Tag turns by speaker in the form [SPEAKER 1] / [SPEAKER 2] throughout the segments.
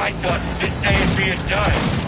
[SPEAKER 1] I thought this day would be a done.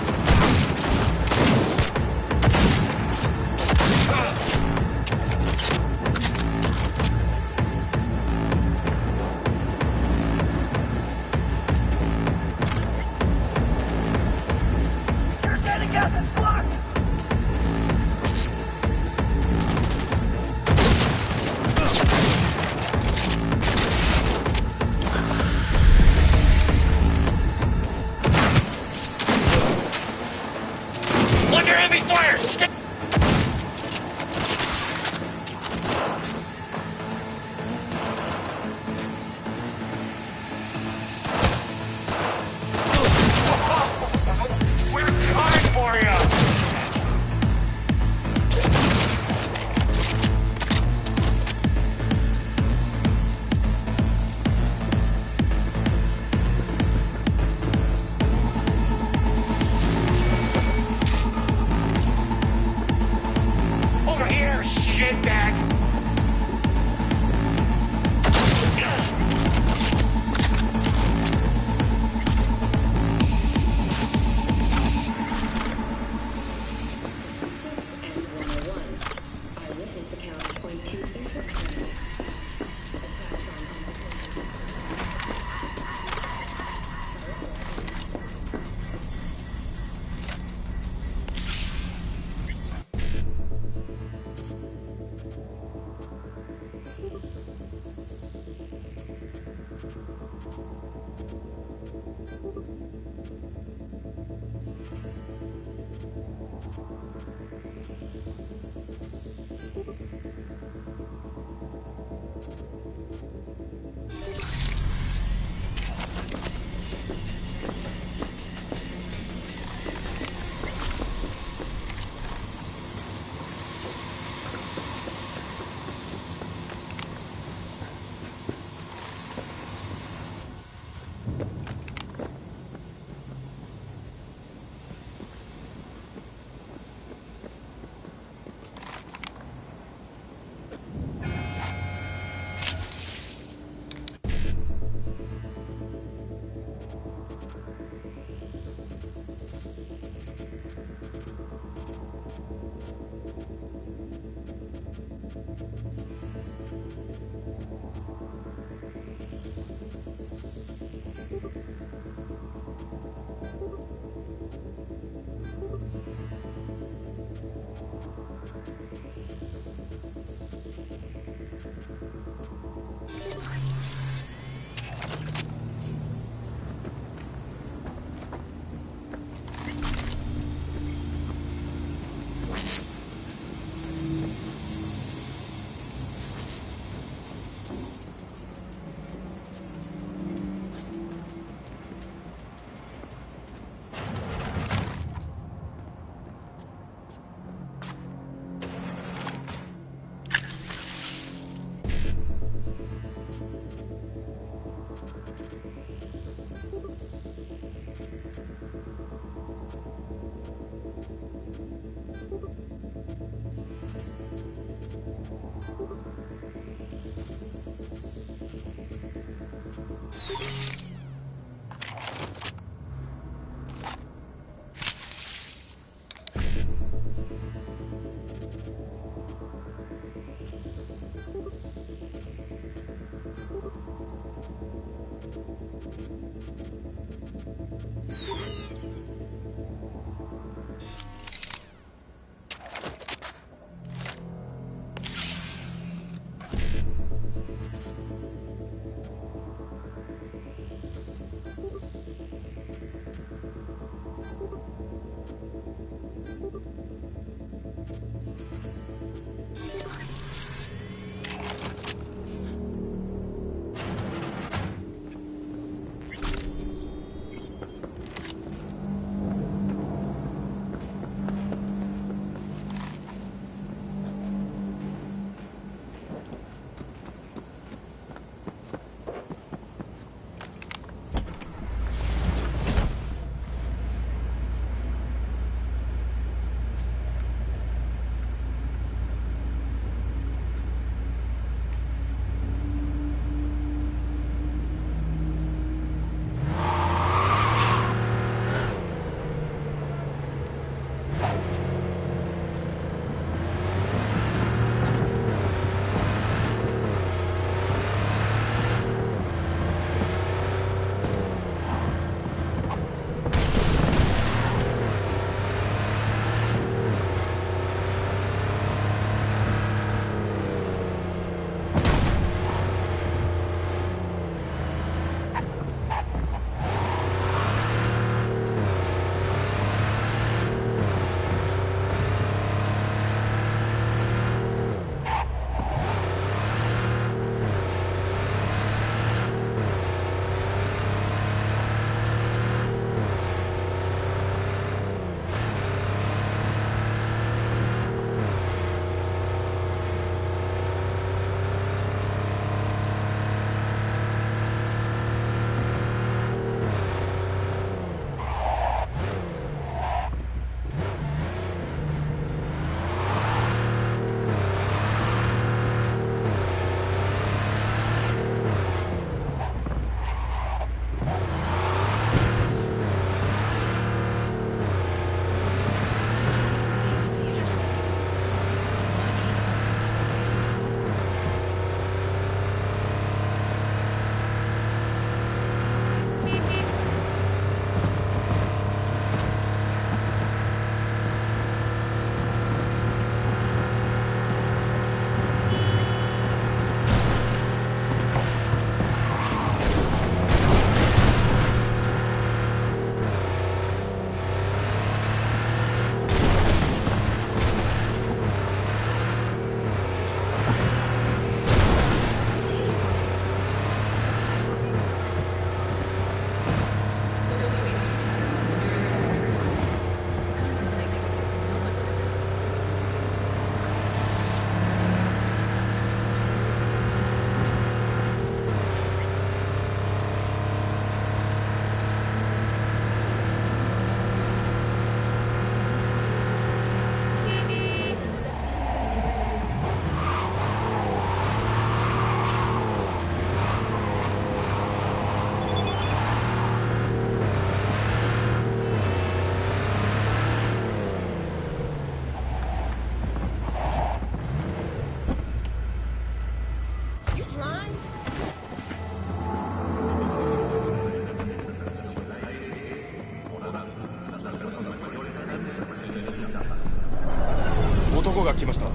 [SPEAKER 2] が来ました。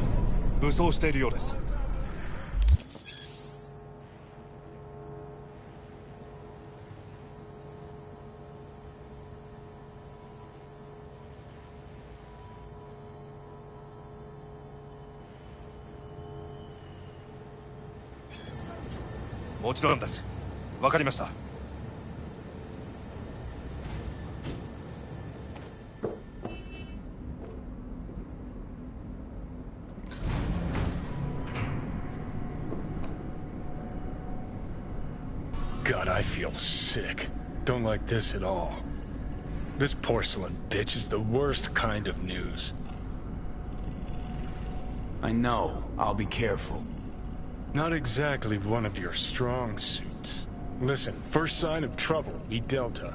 [SPEAKER 2] 武装しているようです。もちろんです。わかりました。
[SPEAKER 3] God, I feel sick. Don't like this at all. This porcelain bitch is the worst kind of news.
[SPEAKER 4] I know. I'll be careful.
[SPEAKER 3] Not exactly one of your strong suits. Listen, first sign of trouble, eat Delta.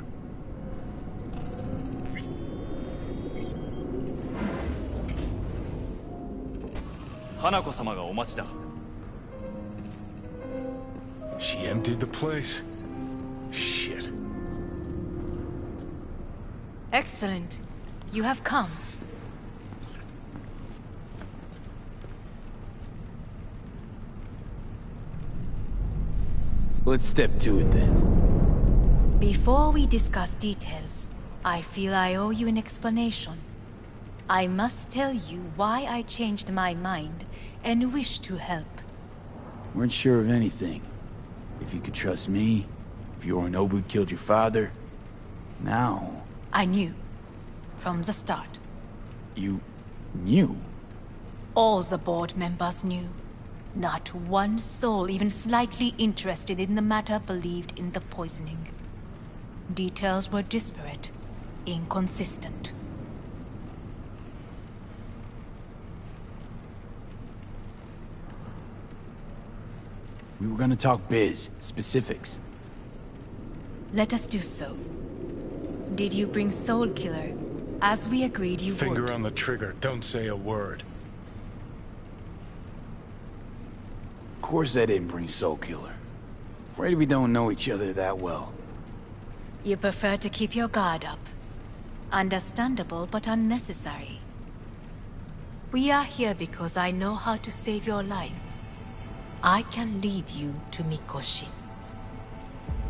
[SPEAKER 5] Hanako-sama ga omachi da.
[SPEAKER 3] She emptied the place? Shit.
[SPEAKER 6] Excellent. You have come.
[SPEAKER 4] Let's step to it then.
[SPEAKER 6] Before we discuss details, I feel I owe you an explanation. I must tell you why I changed my mind and wish to help.
[SPEAKER 4] Weren't sure of anything. If you could trust me, if Yorinobu killed your father, now...
[SPEAKER 6] I knew. From the start.
[SPEAKER 4] You... knew?
[SPEAKER 6] All the board members knew. Not one soul even slightly interested in the matter believed in the poisoning. Details were disparate, inconsistent.
[SPEAKER 4] We were gonna talk biz, specifics.
[SPEAKER 6] Let us do so. Did you bring Soul Killer, as we agreed you would?
[SPEAKER 3] Finger on the trigger, don't say a word.
[SPEAKER 4] Of course I didn't bring Soul Killer. Afraid we don't know each other that well.
[SPEAKER 6] You prefer to keep your guard up. Understandable, but unnecessary. We are here because I know how to save your life. I can lead you to Mikoshi.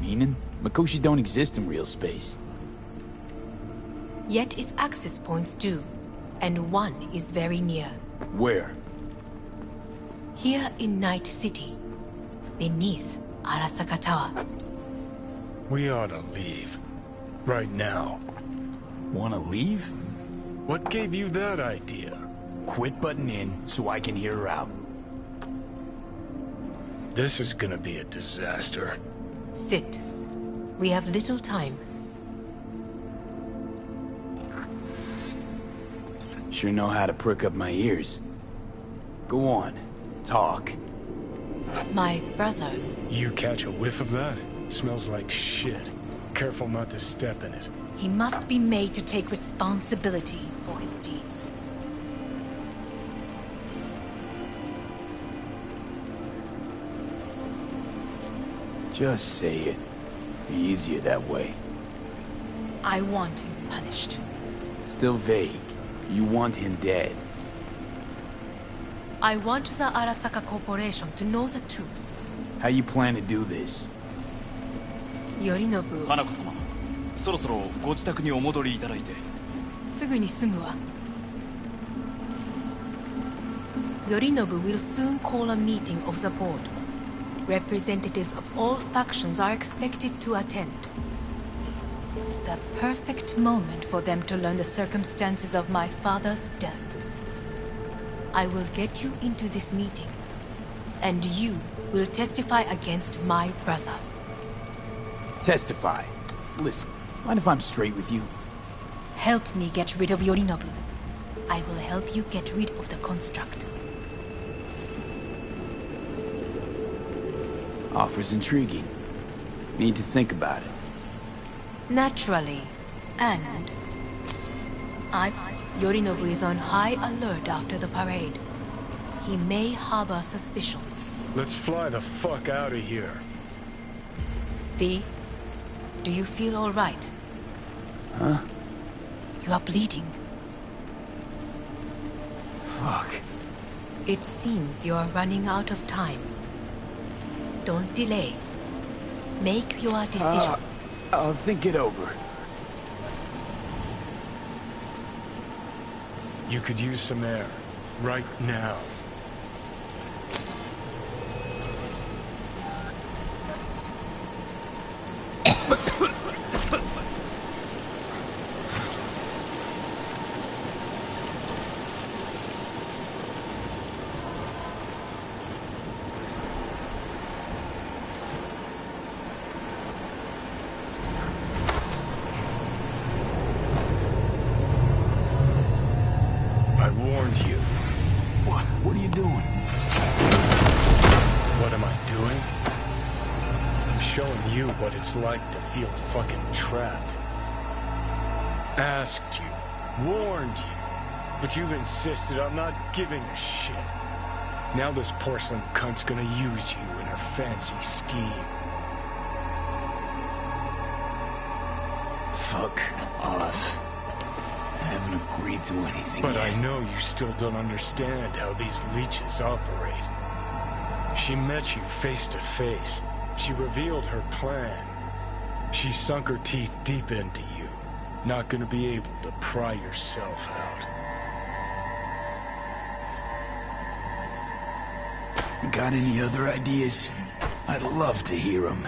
[SPEAKER 4] Meaning? Mikoshi don't exist in real space.
[SPEAKER 6] Yet its access points do, and one is very near.
[SPEAKER 4] Where?
[SPEAKER 6] Here in Night City, beneath Arasaka Tower.
[SPEAKER 3] We ought to leave. Right now.
[SPEAKER 4] Wanna leave?
[SPEAKER 3] What gave you that idea?
[SPEAKER 4] Quit butting in so I can hear her out.
[SPEAKER 3] This is gonna be a disaster.
[SPEAKER 6] Sit. We have little time.
[SPEAKER 4] Sure know how to prick up my ears. Go on, talk.
[SPEAKER 6] My brother.
[SPEAKER 3] You catch a whiff of that? Smells like shit. Careful not to step in it.
[SPEAKER 6] He must be made to take responsibility for his deeds.
[SPEAKER 4] Just say it. Be easier that way.
[SPEAKER 6] I want him punished.
[SPEAKER 4] Still vague. You want him dead.
[SPEAKER 6] I want the Arasaka Corporation to know the truth.
[SPEAKER 4] How you plan to do this?
[SPEAKER 6] Yorinobu.
[SPEAKER 5] 花子様、そろそろご自宅にお戻りいただいて。
[SPEAKER 6] すぐに済むわ。Yorinobu will soon call a meeting of the board. Representatives of all factions are expected to attend. The perfect moment for them to learn the circumstances of my father's death. I will get you into this meeting, and you will testify against my brother.
[SPEAKER 4] Testify. Listen, mind if I'm straight with you?
[SPEAKER 6] Help me get rid of Yorinobu. I will help you get rid of the construct.
[SPEAKER 4] Offer's intriguing. Need to think about it.
[SPEAKER 6] Naturally. And... Yorinobu is on high alert after the parade. He may harbor suspicions.
[SPEAKER 3] Let's fly the fuck out of here.
[SPEAKER 6] V, do you feel all right?
[SPEAKER 4] Huh?
[SPEAKER 6] You are bleeding.
[SPEAKER 4] Fuck.
[SPEAKER 6] It seems you're running out of time. Don't delay. Make your decision.
[SPEAKER 4] I'll think it over.
[SPEAKER 3] You could use some air. Right now. I warned you.
[SPEAKER 4] What are you doing?
[SPEAKER 3] What am I doing? I'm showing you what it's like to feel fucking trapped. Asked you, warned you, but you've insisted on not giving a shit. Now this porcelain cunt's gonna use you in her fancy scheme.
[SPEAKER 4] Fuck off. I haven't agreed to anything
[SPEAKER 3] But
[SPEAKER 4] yet.
[SPEAKER 3] I know you still don't understand how these leeches operate. She met you face to face. She revealed her plan. She sunk her teeth deep into you. Not gonna be able to pry yourself out.
[SPEAKER 4] Got any other ideas? I'd love to hear them.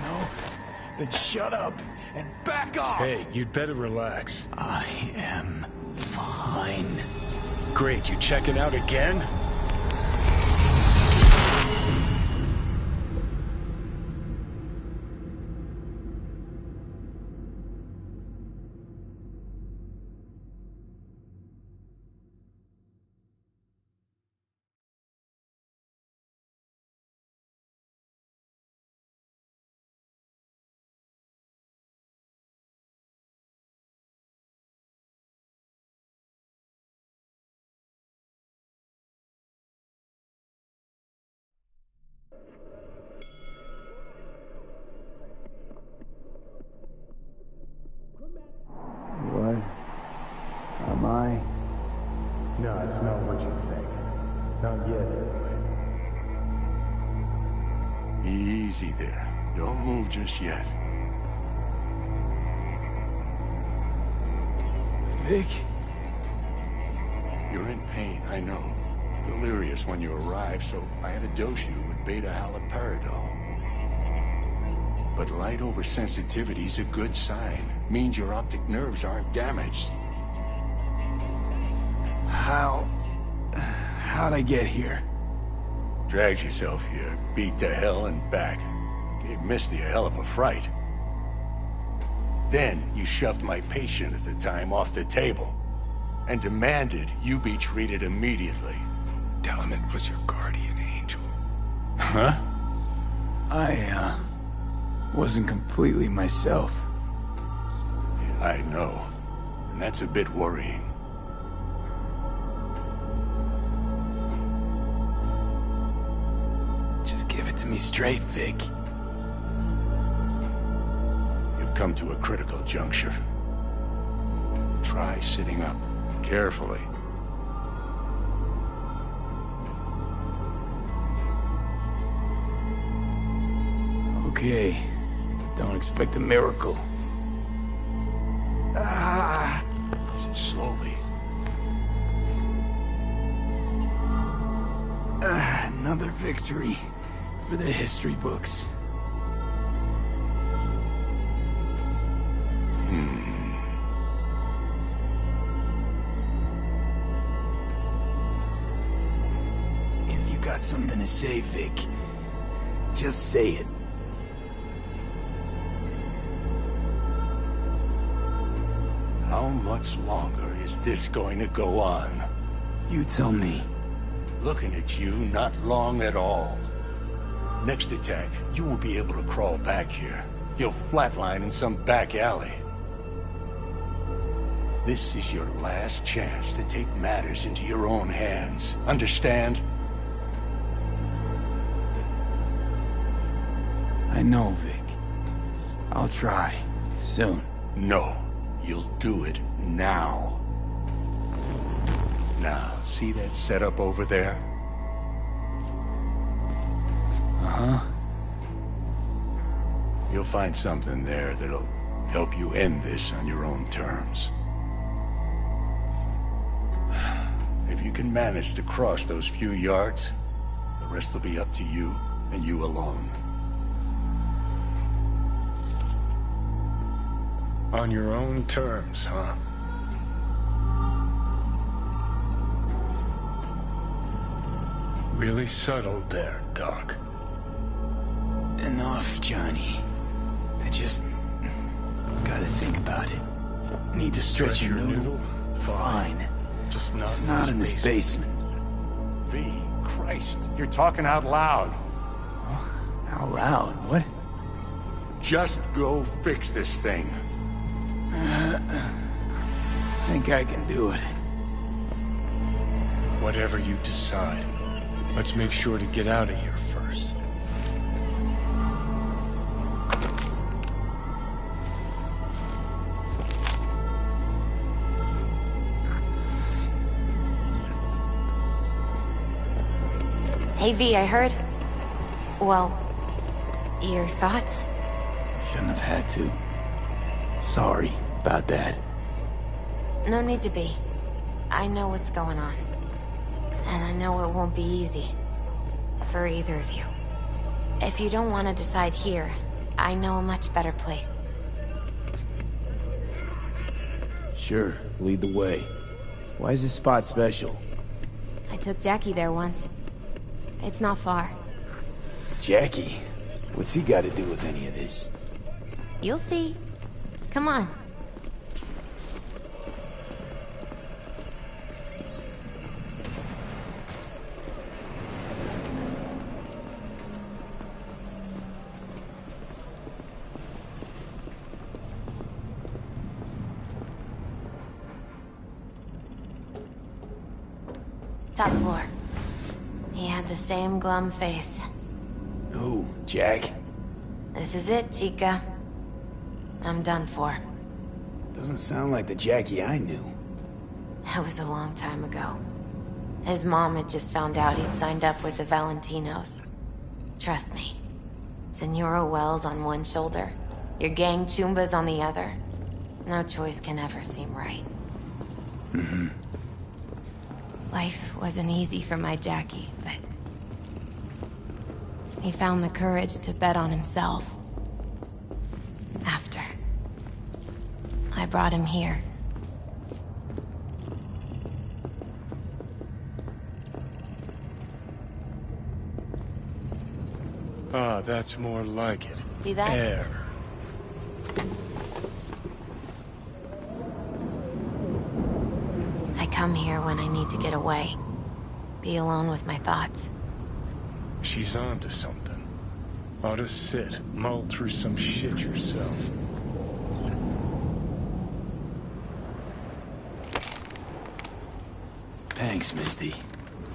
[SPEAKER 4] No? Then shut up and back off!
[SPEAKER 3] Hey, you'd better relax.
[SPEAKER 4] I am fine.
[SPEAKER 3] Great, you checking out again?
[SPEAKER 4] What? Am I?
[SPEAKER 3] No, it's not what you think. Not yet, anyway.
[SPEAKER 7] Easy there. Don't move just yet.
[SPEAKER 4] Vic?
[SPEAKER 7] You're in pain, I know. Delirious when you arrived, so I had to dose you with beta-haloperidol. But light oversensitivity's a good sign. Means your optic nerves aren't damaged.
[SPEAKER 4] How'd I get here?
[SPEAKER 7] Dragged yourself here, beat to hell and back. Gave Misty a hell of a fright. Then you shoved my patient at the time off the table and demanded you be treated immediately.
[SPEAKER 3] Tell him it was your guardian angel.
[SPEAKER 7] Huh?
[SPEAKER 4] I, wasn't completely myself.
[SPEAKER 7] Yeah, I know. And that's a bit worrying.
[SPEAKER 4] Just give it to me straight, Vic.
[SPEAKER 7] You've come to a critical juncture. Try sitting up, carefully.
[SPEAKER 4] Okay. Don't expect a miracle.
[SPEAKER 7] Slowly.
[SPEAKER 4] Another victory for the history books. If you got something to say, Vic, just say it.
[SPEAKER 7] How much longer is this going to go on?
[SPEAKER 4] You tell me.
[SPEAKER 7] Looking at you, not long at all. Next attack, you won't be able to crawl back here. You'll flatline in some back alley. This is your last chance to take matters into your own hands. Understand?
[SPEAKER 4] I know, Vic. I'll try. Soon.
[SPEAKER 7] No. You'll do it now. Now, see that setup over there?
[SPEAKER 4] Uh-huh.
[SPEAKER 7] You'll find something there that'll help you end this on your own terms. If you can manage to cross those few yards, the rest will be up to you, and you alone.
[SPEAKER 3] On your own terms, huh? Really subtle there, Doc.
[SPEAKER 4] Enough, Johnny. I just gotta think about it. Need to stretch your noodle? Fine.
[SPEAKER 3] Just
[SPEAKER 4] Not in this basement.
[SPEAKER 7] V, Christ, you're talking out loud.
[SPEAKER 4] How loud? What?
[SPEAKER 7] Just go fix this thing.
[SPEAKER 4] Think I can do it.
[SPEAKER 3] Whatever you decide. Let's make sure to get out of here first.
[SPEAKER 8] Hey V, I heard... Well, your thoughts?
[SPEAKER 4] Shouldn't have had to. Sorry about that.
[SPEAKER 8] No need to be. I know what's going on. And I know it won't be easy. For either of you. If you don't want to decide here, I know a much better place.
[SPEAKER 4] Sure, lead the way. Why is this spot special?
[SPEAKER 8] I took Jackie there once. It's not far.
[SPEAKER 4] Jackie? What's he got to do with any of this?
[SPEAKER 8] You'll see. Come on. Top floor. He had the same glum face.
[SPEAKER 4] Who? Jack?
[SPEAKER 8] This is it, Chica. I'm done for.
[SPEAKER 4] Doesn't sound like the Jackie I knew.
[SPEAKER 8] That was a long time ago. His mom had just found out he'd signed up with the Valentinos. Trust me. Senora Wells on one shoulder, your gang Chumbas on the other. No choice can ever seem right.
[SPEAKER 4] Mm-hmm.
[SPEAKER 8] Life wasn't easy for my Jackie, but... he found the courage to bet on himself. After. I brought him here.
[SPEAKER 3] Ah, that's more like it.
[SPEAKER 8] See that?
[SPEAKER 3] Air.
[SPEAKER 8] I come here when I need to get away. Be alone with my thoughts.
[SPEAKER 3] She's onto something. Ought to sit, mull through some shit yourself.
[SPEAKER 4] Thanks, Misty.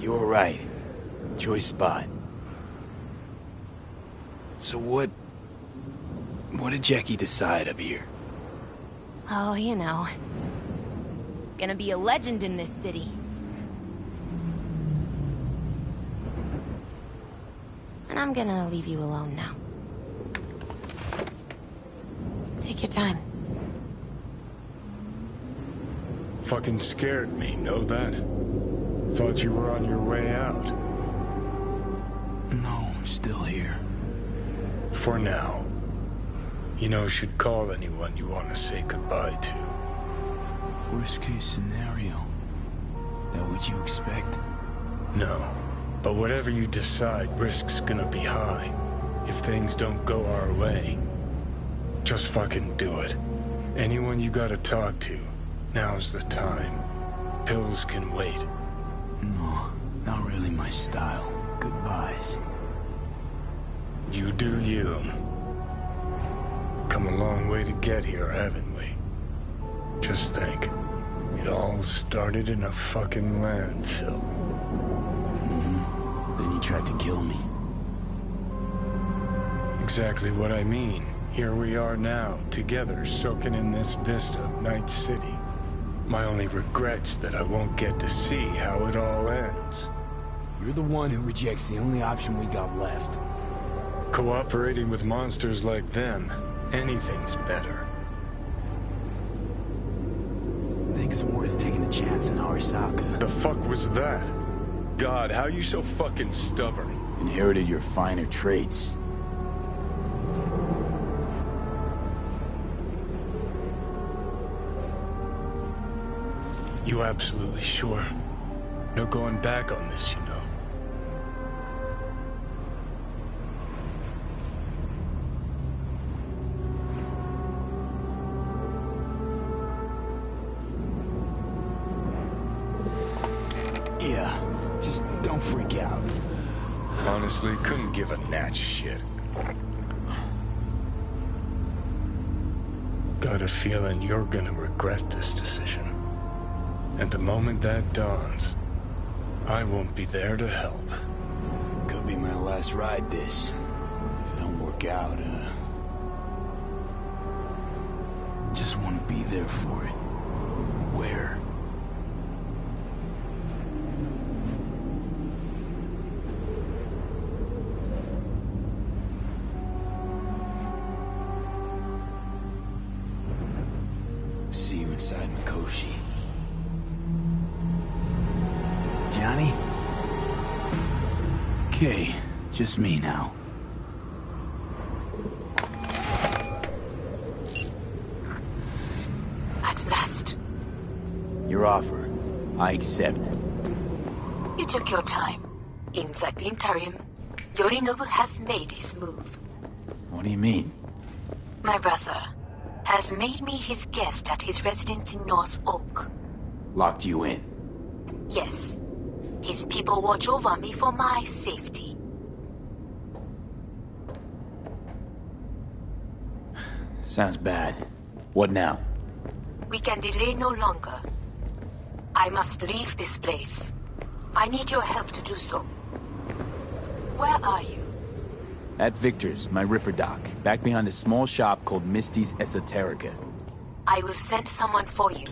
[SPEAKER 4] You were right. Choice spot. So what did Jackie decide up here?
[SPEAKER 8] Oh, you know. Gonna be a legend in this city. And I'm gonna leave you alone now. Take your time.
[SPEAKER 3] Fucking scared me, know that? Thought you were on your way out.
[SPEAKER 4] No, I'm still here.
[SPEAKER 3] For now. You know, should call anyone you want to say goodbye to.
[SPEAKER 4] Worst case scenario. That what you expect?
[SPEAKER 3] No. But whatever you decide, risk's gonna be high. If things don't go our way. Just fucking do it. Anyone you gotta talk to, now's the time. Pills can wait.
[SPEAKER 4] No, not really my style. Goodbyes.
[SPEAKER 3] You do you. Come a long way to get here, haven't we? Just think. It all started in a fucking landfill.
[SPEAKER 4] Then you tried to kill me.
[SPEAKER 3] Exactly what I mean. Here we are now, together, soaking in this vista of Night City. My only regret's that I won't get to see how it all ends.
[SPEAKER 4] You're the one who rejects the only option we got left.
[SPEAKER 3] Cooperating with monsters like them, anything's better.
[SPEAKER 4] Think it's worth taking a chance in Arasaka.
[SPEAKER 3] The fuck was that? God, how you so fucking stubborn?
[SPEAKER 4] Inherited your finer traits.
[SPEAKER 3] You absolutely sure? No going back on this, you know.
[SPEAKER 4] Yeah, just don't freak out.
[SPEAKER 3] Honestly, couldn't give a gnat's shit. Got a feeling you're gonna regret this decision. And the moment that dawns, I won't be there to help.
[SPEAKER 4] Could be my last ride this. If it don't work out, just want to be there for it. Where? See you inside Mikoshi. Johnny? Okay, just me now.
[SPEAKER 6] At last.
[SPEAKER 4] Your offer. I accept.
[SPEAKER 6] You took your time. In the interim, Yorinobu has made his move.
[SPEAKER 4] What do you mean?
[SPEAKER 6] My brother has made me his guest at his residence in North Oak.
[SPEAKER 4] Locked you in?
[SPEAKER 6] Yes. His people watch over me for my safety.
[SPEAKER 4] Sounds bad. What now?
[SPEAKER 6] We can delay no longer. I must leave this place. I need your help to do so. Where are you?
[SPEAKER 4] At Victor's, my Ripper dock, back behind a small shop called Misty's Esoterica.
[SPEAKER 6] I will send someone for you.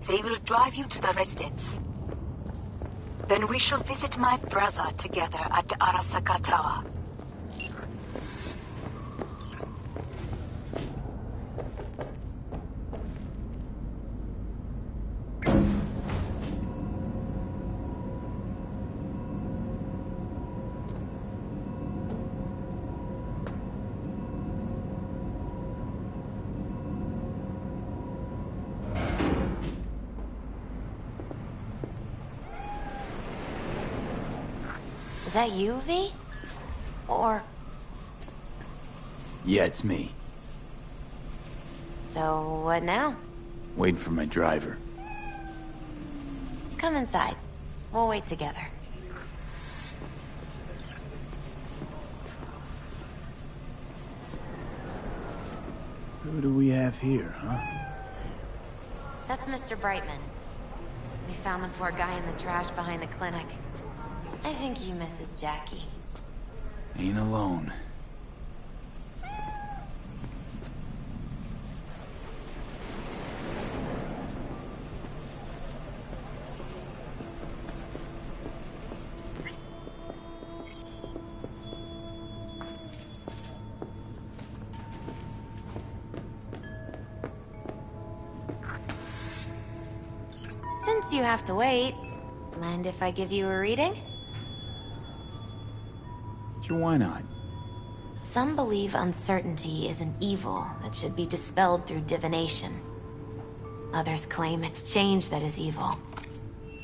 [SPEAKER 6] They will drive you to the residence. Then we shall visit my brother together at the Arasaka Tower.
[SPEAKER 8] Is that you, V? Or...
[SPEAKER 4] Yeah, it's me.
[SPEAKER 8] So, what now?
[SPEAKER 4] Waiting for my driver.
[SPEAKER 8] Come inside. We'll wait together.
[SPEAKER 4] Who do we have here, huh?
[SPEAKER 8] That's Mr. Brightman. We found the poor guy in the trash behind the clinic. I think he misses Jackie.
[SPEAKER 4] Ain't alone.
[SPEAKER 8] Since you have to wait, mind if I give you a reading?
[SPEAKER 4] Sure, why not?
[SPEAKER 8] Some believe uncertainty is an evil that should be dispelled through divination. Others claim it's change that is evil.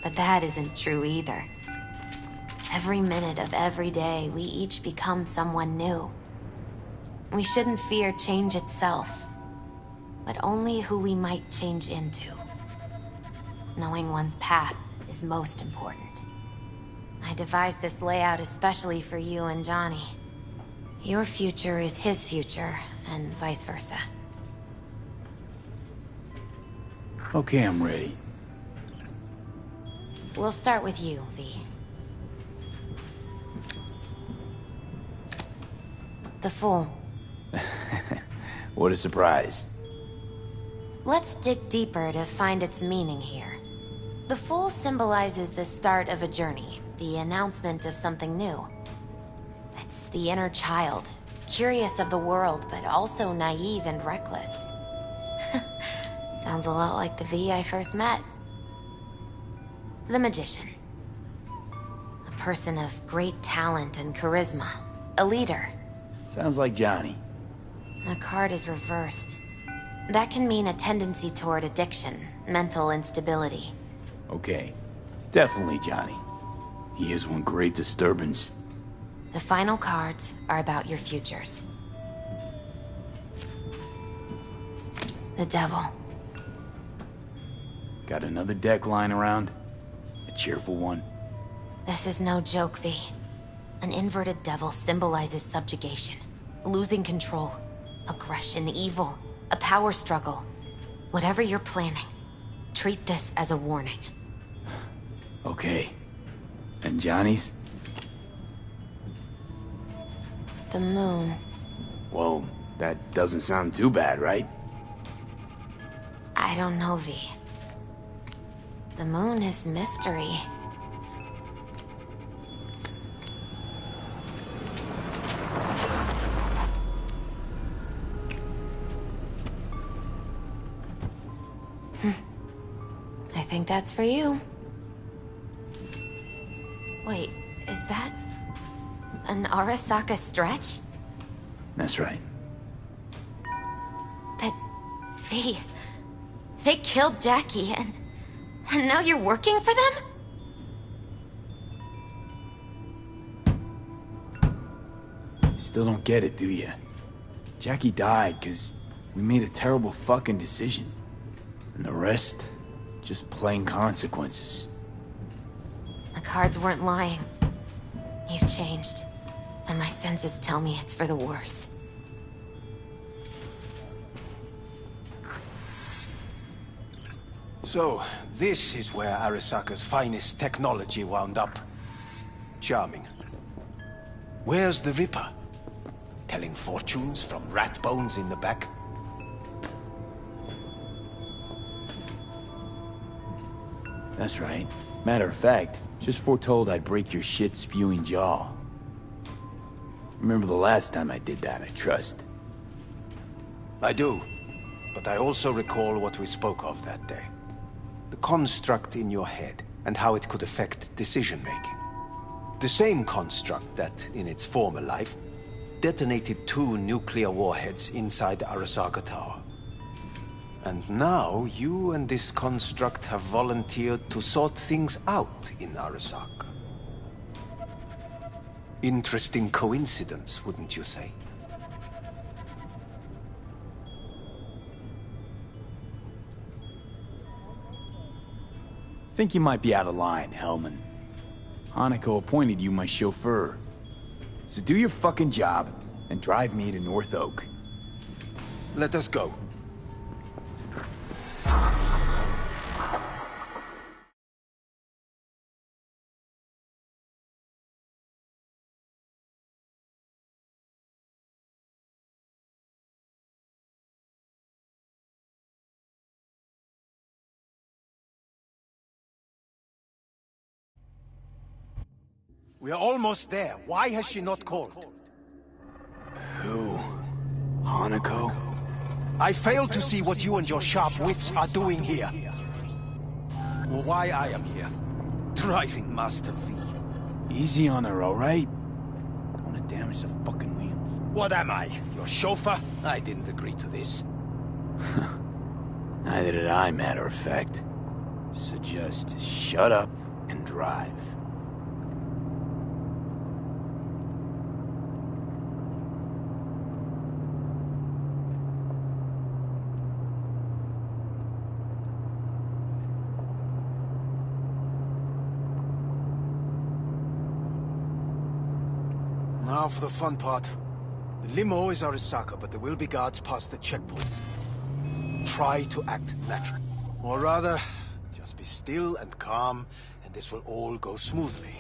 [SPEAKER 8] But that isn't true either. Every minute of every day, we each become someone new. We shouldn't fear change itself, but only who we might change into. Knowing one's path is most important. I devised this layout especially for you and Johnny. Your future is his future, and vice versa.
[SPEAKER 4] Okay, I'm ready.
[SPEAKER 8] We'll start with you, V. The Fool.
[SPEAKER 4] What a surprise.
[SPEAKER 8] Let's dig deeper to find its meaning here. The fool symbolizes the start of a journey, the announcement of something new. It's the inner child, curious of the world, but also naive and reckless. Sounds a lot like the V I first met. The magician. A person of great talent and charisma. A leader.
[SPEAKER 4] Sounds like Johnny.
[SPEAKER 8] The card is reversed. That can mean a tendency toward addiction, mental instability.
[SPEAKER 4] Okay. Definitely Johnny. He is one great disturbance.
[SPEAKER 8] The final cards are about your futures. The devil.
[SPEAKER 4] Got another deck lying around? A cheerful one?
[SPEAKER 8] This is no joke, V. An inverted devil symbolizes subjugation, losing control, aggression, evil, a power struggle. Whatever you're planning, treat this as a warning.
[SPEAKER 4] Okay. And Johnny's?
[SPEAKER 8] The moon.
[SPEAKER 4] Whoa, that doesn't sound too bad, right?
[SPEAKER 8] I don't know, V. The moon is mystery. I think that's for you. Wait, is that an Arasaka stretch?
[SPEAKER 4] That's right.
[SPEAKER 8] But, V, they killed Jackie and now you're working for them?
[SPEAKER 4] Still don't get it, do ya? Jackie died because we made a terrible fucking decision. And the rest, just plain consequences.
[SPEAKER 8] The cards weren't lying. You've changed. And my senses tell me it's for the worse.
[SPEAKER 9] So, this is where Arasaka's finest technology wound up. Charming. Where's the Ripper? Telling fortunes from rat bones in the back?
[SPEAKER 4] That's right. Matter of fact, just foretold I'd break your shit-spewing jaw. Remember the last time I did that, I trust.
[SPEAKER 9] I do. But I also recall what we spoke of that day. The construct in your head, and how it could affect decision-making. The same construct that, in its former life, detonated 2 nuclear warheads inside Arasaka Tower. And now, you and this construct have volunteered to sort things out in Arasaka. Interesting coincidence, wouldn't you say?
[SPEAKER 4] Think you might be out of line, Hellman. Hanako appointed you my chauffeur. So do your fucking job, and drive me to North Oak.
[SPEAKER 9] Let us go. We are almost there. Why has she not called?
[SPEAKER 4] Who? Hanako?
[SPEAKER 9] I fail to see what you and your sharp wits are doing here. Or why I am here. Driving Master V.
[SPEAKER 4] Easy on her, alright? Don't wanna damage the fucking wheels.
[SPEAKER 9] What am I? Your chauffeur? I didn't agree to this.
[SPEAKER 4] Neither did I, matter of fact. So just shut up and drive.
[SPEAKER 9] Now for the fun part. The limo is Arasaka, but there will be guards past the checkpoint. Try to act natural. Or rather, just be still and calm, and this will all go smoothly.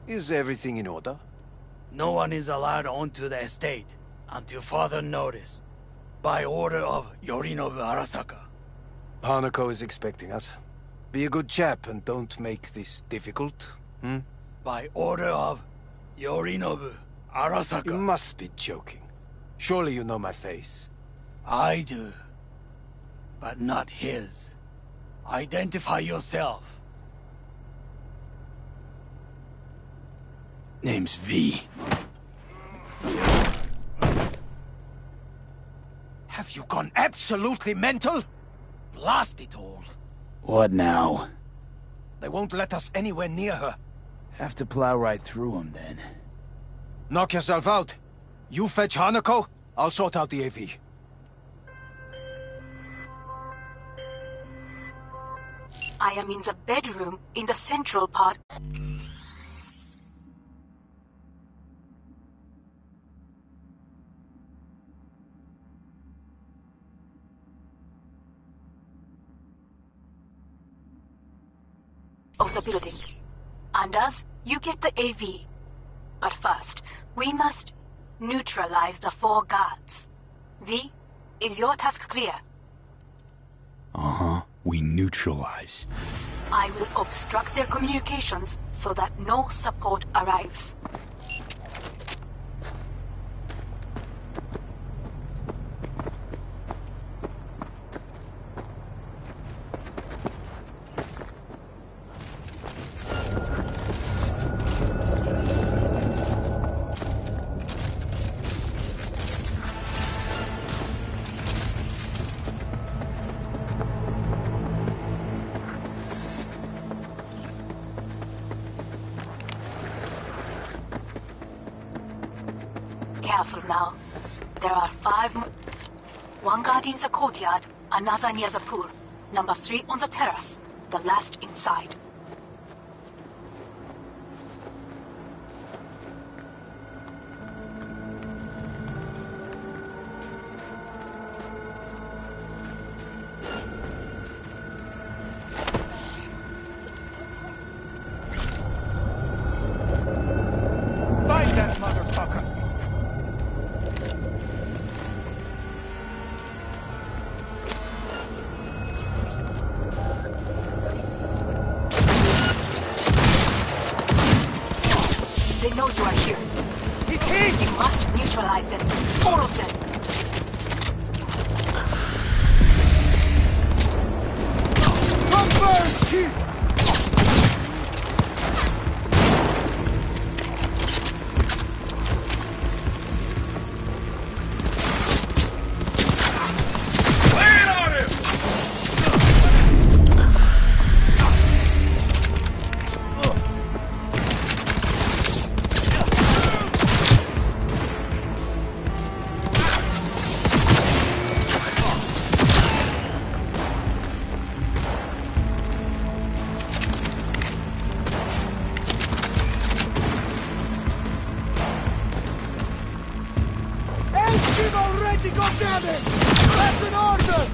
[SPEAKER 9] Is everything in order?
[SPEAKER 10] No one is allowed onto the estate until further notice, by order of Yorinobu Arasaka.
[SPEAKER 9] Hanako is expecting us. Be a good chap and don't make this difficult, hmm?
[SPEAKER 10] By order of Yorinobu Arasaka.
[SPEAKER 9] You must be joking. Surely you know my face.
[SPEAKER 10] I do, but not his. Identify yourself.
[SPEAKER 4] Name's V.
[SPEAKER 9] Have you gone absolutely mental?
[SPEAKER 10] Blast it all.
[SPEAKER 4] What now?
[SPEAKER 9] They won't let us anywhere near her.
[SPEAKER 4] Have to plow right through them, then.
[SPEAKER 9] Knock yourself out. You fetch Hanako, I'll sort out the AV.
[SPEAKER 6] I am in the bedroom in the central part. Of the building. Anders, you get the AV. But first, we must neutralize the 4 guards. V, is your task clear?
[SPEAKER 4] Uh-huh. We neutralize.
[SPEAKER 6] I will obstruct their communications so that no support arrives. Careful now. There are 5 One guard in the courtyard, another near the pool. Number 3 on the terrace, the last inside.
[SPEAKER 2] Fight that motherfucker!
[SPEAKER 6] They know you are here.
[SPEAKER 2] He's hit!
[SPEAKER 6] You must neutralize them. All of them.
[SPEAKER 2] Come first, hit!
[SPEAKER 11] already, goddammit! That's an order!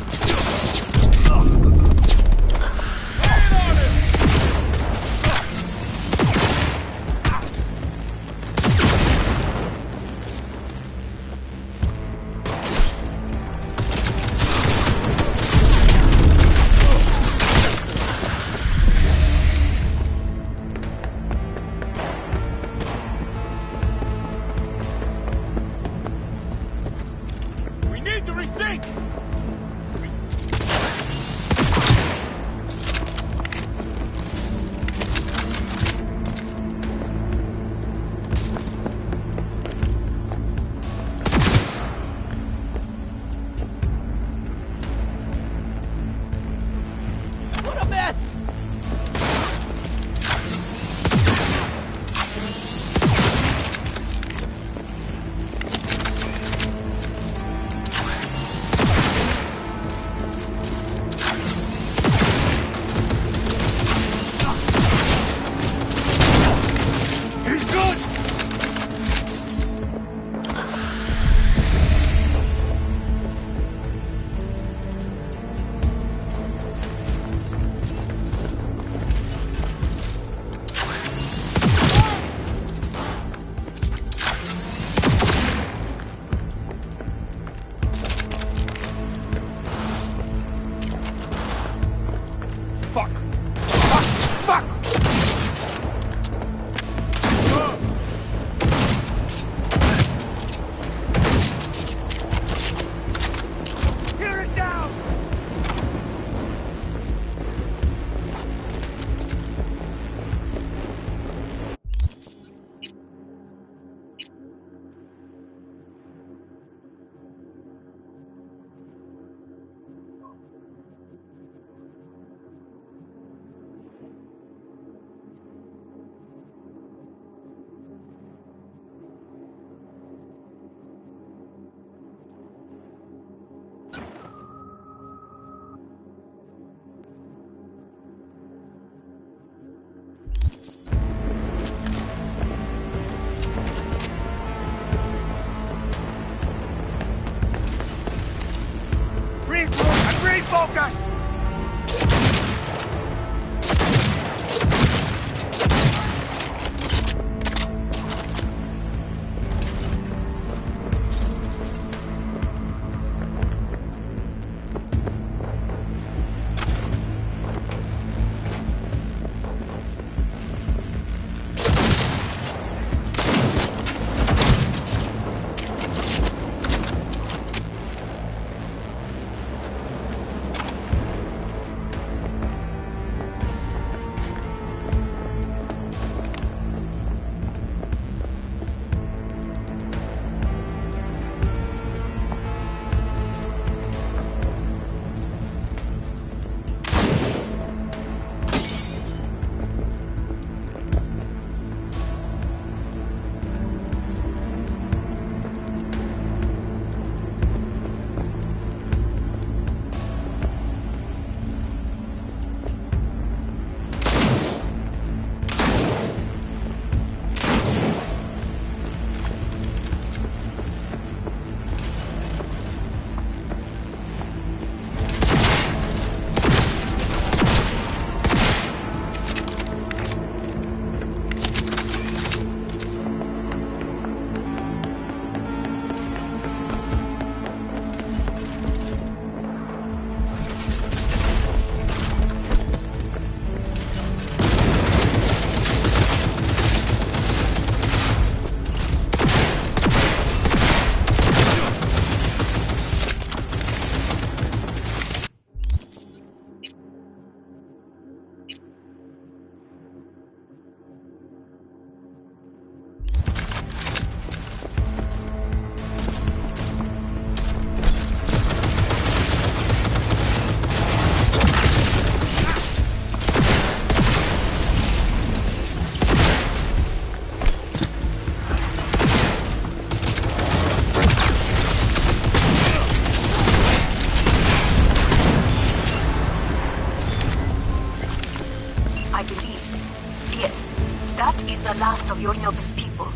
[SPEAKER 6] the last of Yorinobu's people.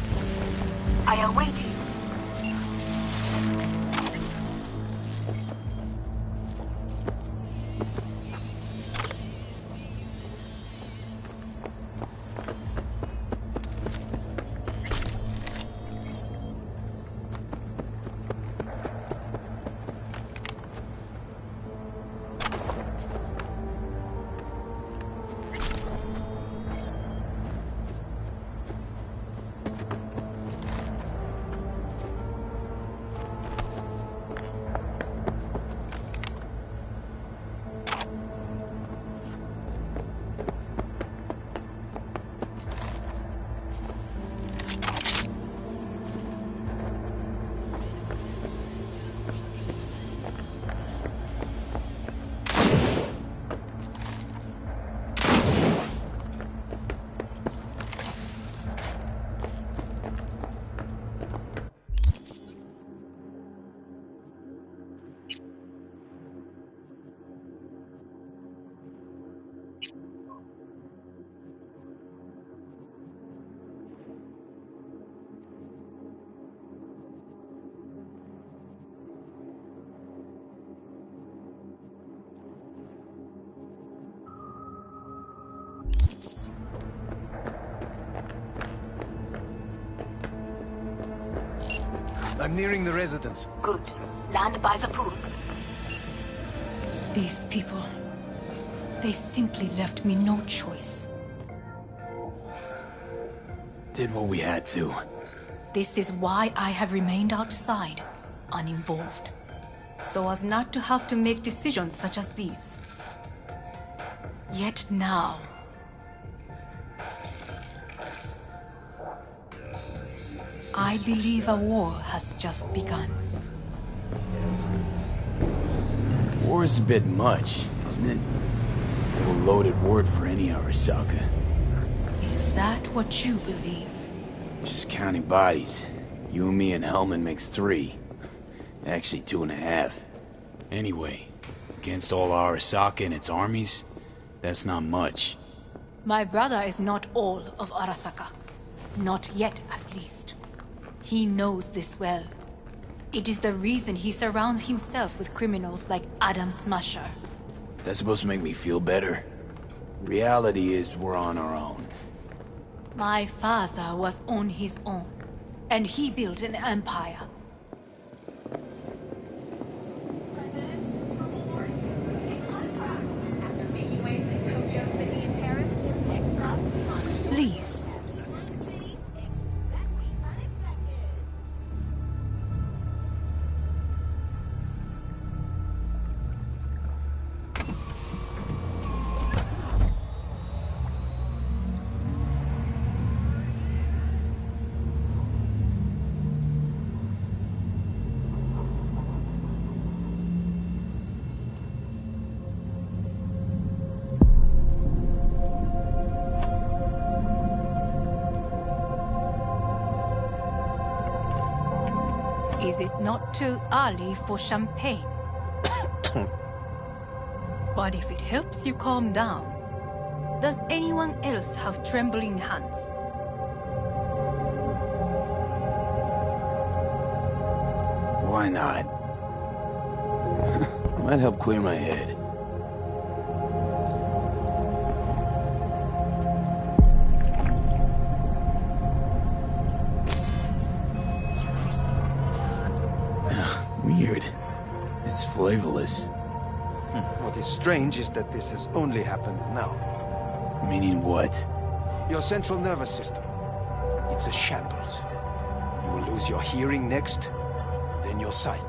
[SPEAKER 6] I await you.
[SPEAKER 9] I'm nearing the residence.
[SPEAKER 6] Good. Land by the pool. These people... they simply left me no choice.
[SPEAKER 4] Did what we had to.
[SPEAKER 6] This is why I have remained outside, uninvolved. So as not to have to make decisions such as these. Yet now... I believe a war has just begun.
[SPEAKER 4] War is a bit much, isn't it? A loaded word for any Arasaka.
[SPEAKER 6] Is that what you believe?
[SPEAKER 4] Just counting bodies. You and me and Hellman makes 3. Actually 2.5. Anyway, against all Arasaka and its armies, that's not much.
[SPEAKER 6] My brother is not all of Arasaka. Not yet, at least. He knows this well. It is the reason he surrounds himself with criminals like Adam Smasher.
[SPEAKER 4] That's supposed to make me feel better? Reality is we're on our own.
[SPEAKER 6] My father was on his own, and he built an empire. Please. Is it not too early for champagne? But if it helps you calm down, does anyone else have trembling hands?
[SPEAKER 4] Why not? Might help clear my head. Weird. It's flavorless.
[SPEAKER 9] What is strange is that this has only happened now.
[SPEAKER 4] Meaning what?
[SPEAKER 9] Your central nervous system. It's a shambles. You will lose your hearing next, then your sight.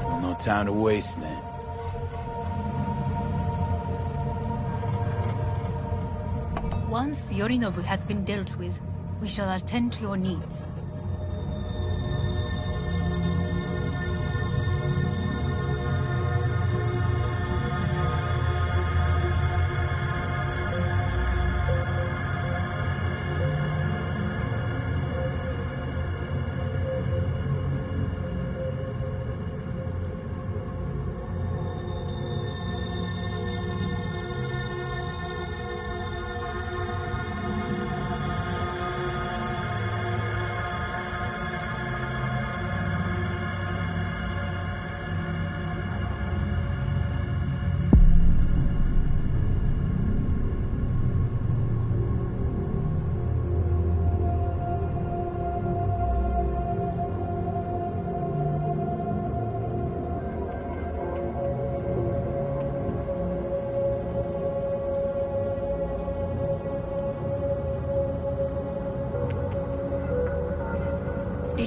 [SPEAKER 4] Well, no time to waste then.
[SPEAKER 6] Once Yorinobu has been dealt with, we shall attend to your needs.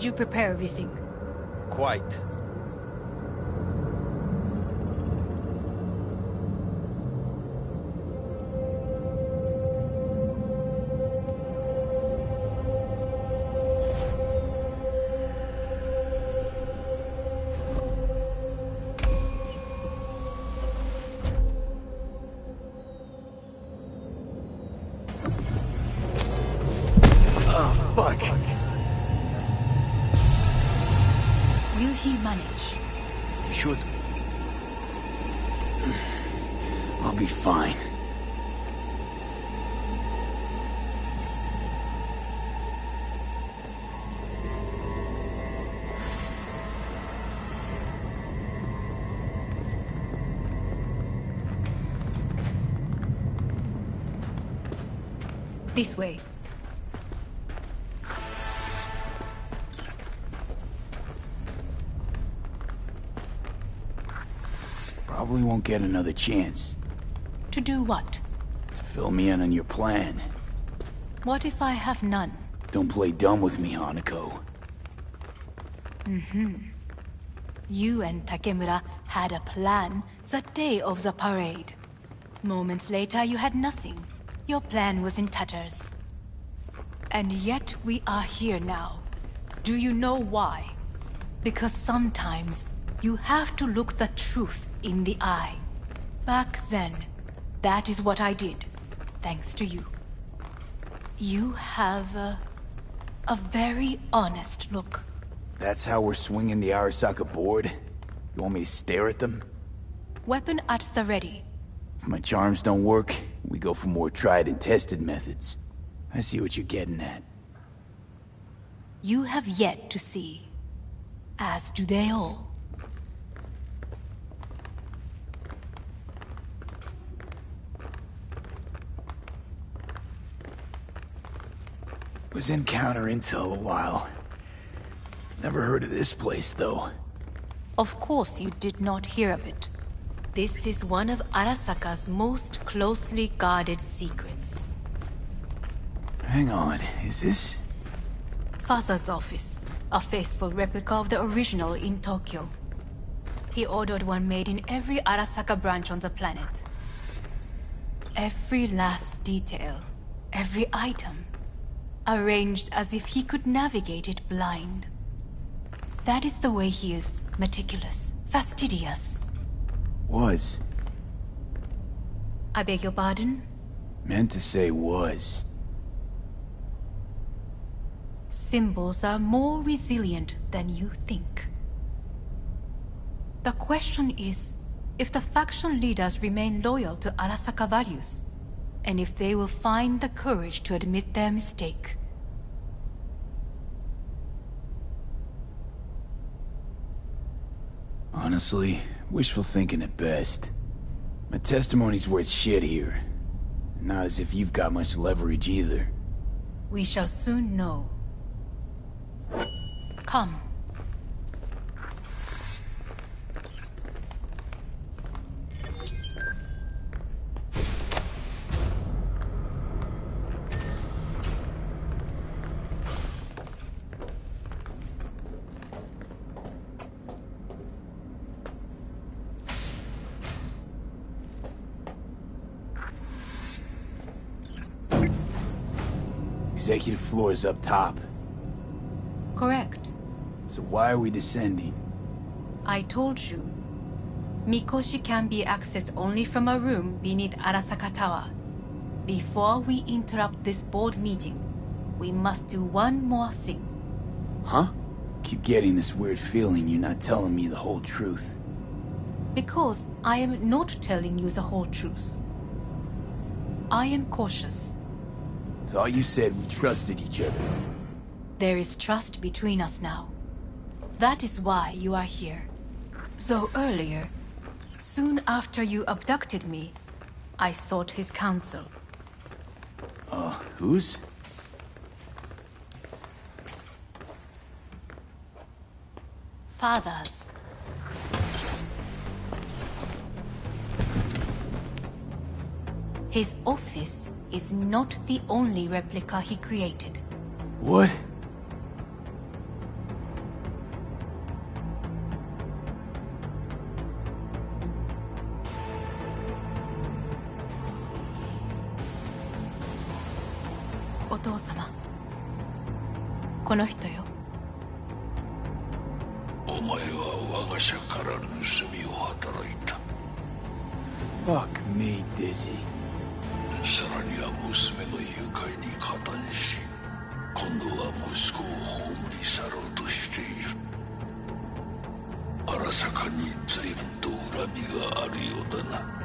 [SPEAKER 6] Did you prepare everything?
[SPEAKER 9] Quite.
[SPEAKER 4] Fuck.
[SPEAKER 6] Will he manage?
[SPEAKER 9] You should.
[SPEAKER 4] I'll be fine.
[SPEAKER 6] This way.
[SPEAKER 4] Probably won't get another chance.
[SPEAKER 6] To do what?
[SPEAKER 4] To fill me in on your plan.
[SPEAKER 6] What if I have none?
[SPEAKER 4] Don't play dumb with me, Hanako.
[SPEAKER 6] You and Takemura had a plan the day of the parade. Moments later, you had nothing. Your plan was in tatters. And yet we are here now. Do you know why? Because sometimes you have to look the truth in the eye. Back then, that is what I did, thanks to you. You have a very honest look.
[SPEAKER 4] That's how we're swinging the Arasaka board? You want me to stare at them?
[SPEAKER 6] Weapon at the ready.
[SPEAKER 4] If my charms don't work, we go for more tried and tested methods. I see what you're getting at.
[SPEAKER 6] You have yet to see. As do they all.
[SPEAKER 4] Was in counter intel a while. Never heard of this place, though.
[SPEAKER 6] Of course you did not hear of it. This is one of Arasaka's most closely guarded secrets.
[SPEAKER 4] Hang on, is this?
[SPEAKER 6] Father's office, a faithful replica of the original in Tokyo. He ordered one made in every Arasaka branch on the planet. Every last detail, every item, arranged as if he could navigate it blind. That is the way he is, meticulous, fastidious.
[SPEAKER 4] Was.
[SPEAKER 6] I beg your pardon?
[SPEAKER 4] Meant to say was.
[SPEAKER 6] Symbols are more resilient than you think. The question is, if the faction leaders remain loyal to Arasaka values, and if they will find the courage to admit their mistake.
[SPEAKER 4] Honestly, wishful thinking at best. My testimony's worth shit here. Not as if you've got much leverage either.
[SPEAKER 6] We shall soon know. Come.
[SPEAKER 4] Executive floor is up top.
[SPEAKER 6] Correct.
[SPEAKER 4] So why are we descending?
[SPEAKER 6] I told you. Mikoshi can be accessed only from a room beneath Arasaka Tower. Before we interrupt this board meeting, we must do one more thing.
[SPEAKER 4] Huh? Keep getting this weird feeling you're not telling me the whole truth.
[SPEAKER 6] Because I am not telling you the whole truth. I am cautious.
[SPEAKER 4] Thought you said we trusted each other.
[SPEAKER 6] There is trust between us now. That is why you are here. So earlier, soon after you abducted me, I sought his counsel.
[SPEAKER 4] Whose?
[SPEAKER 6] Father's. His office is not the only replica he created.
[SPEAKER 4] What?
[SPEAKER 6] お父様。この人よ。
[SPEAKER 12] お前は我が社から盗みを働いた。
[SPEAKER 4] Fuck me, Dizzy.
[SPEAKER 12] さらには娘の誘拐に加担し、今度は息子を葬り去ろうとしている。荒坂に随分と恨みがあるようだな。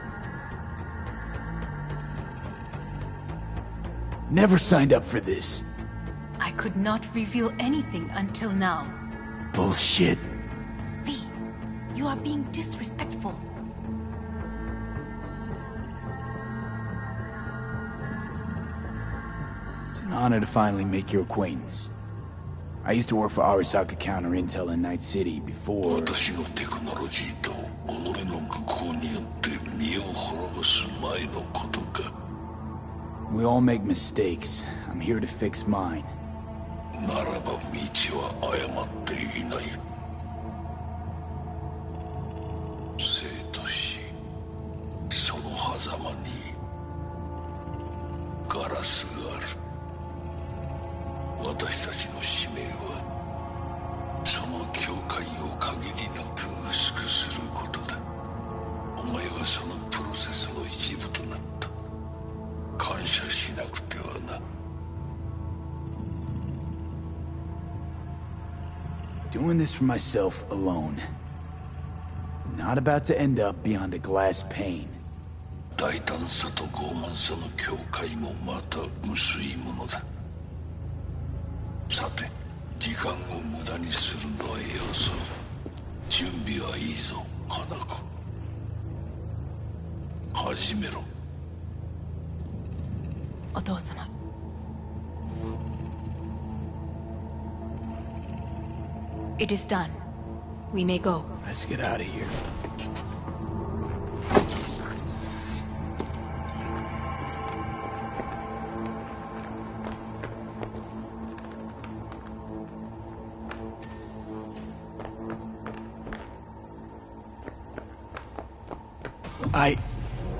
[SPEAKER 4] Never signed up for this.
[SPEAKER 6] I could not reveal anything until now.
[SPEAKER 4] Bullshit.
[SPEAKER 6] V, you are being disrespectful.
[SPEAKER 4] It's an honor to finally make your acquaintance. I used to work for Arasaka Counter Intel in Night City before...
[SPEAKER 12] 私のテクノロジーと己の愚行によって身を滅ぼす前のことか。
[SPEAKER 4] We all make mistakes. I'm here to fix mine.
[SPEAKER 12] ならば道は誤っていない。生と死、その狭間にガラスがある。私たちの使命はその境界を限りなく薄くすることだ。お前はそのプロセスの一部となった。感謝しなくてはな。
[SPEAKER 4] Doing this for myself alone. Not about to end up beyond a glass pane.
[SPEAKER 12] 大胆さと傲慢さの境界もまた薄いものだ。さて、時間を無駄にするのはよそう。準備はいいぞ、花子。始めろ。
[SPEAKER 6] お父様。It is done. We may go.
[SPEAKER 4] Let's get out of here.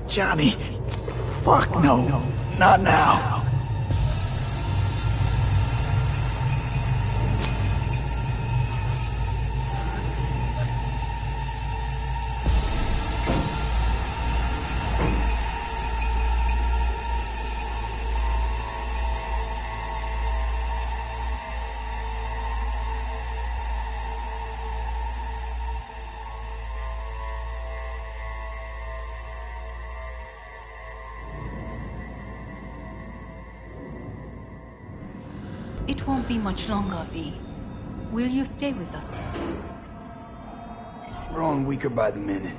[SPEAKER 4] Johnny. Fuck no. Not now.
[SPEAKER 6] It won't be much longer, V. Will you stay with us?
[SPEAKER 4] We're growing weaker by the minute.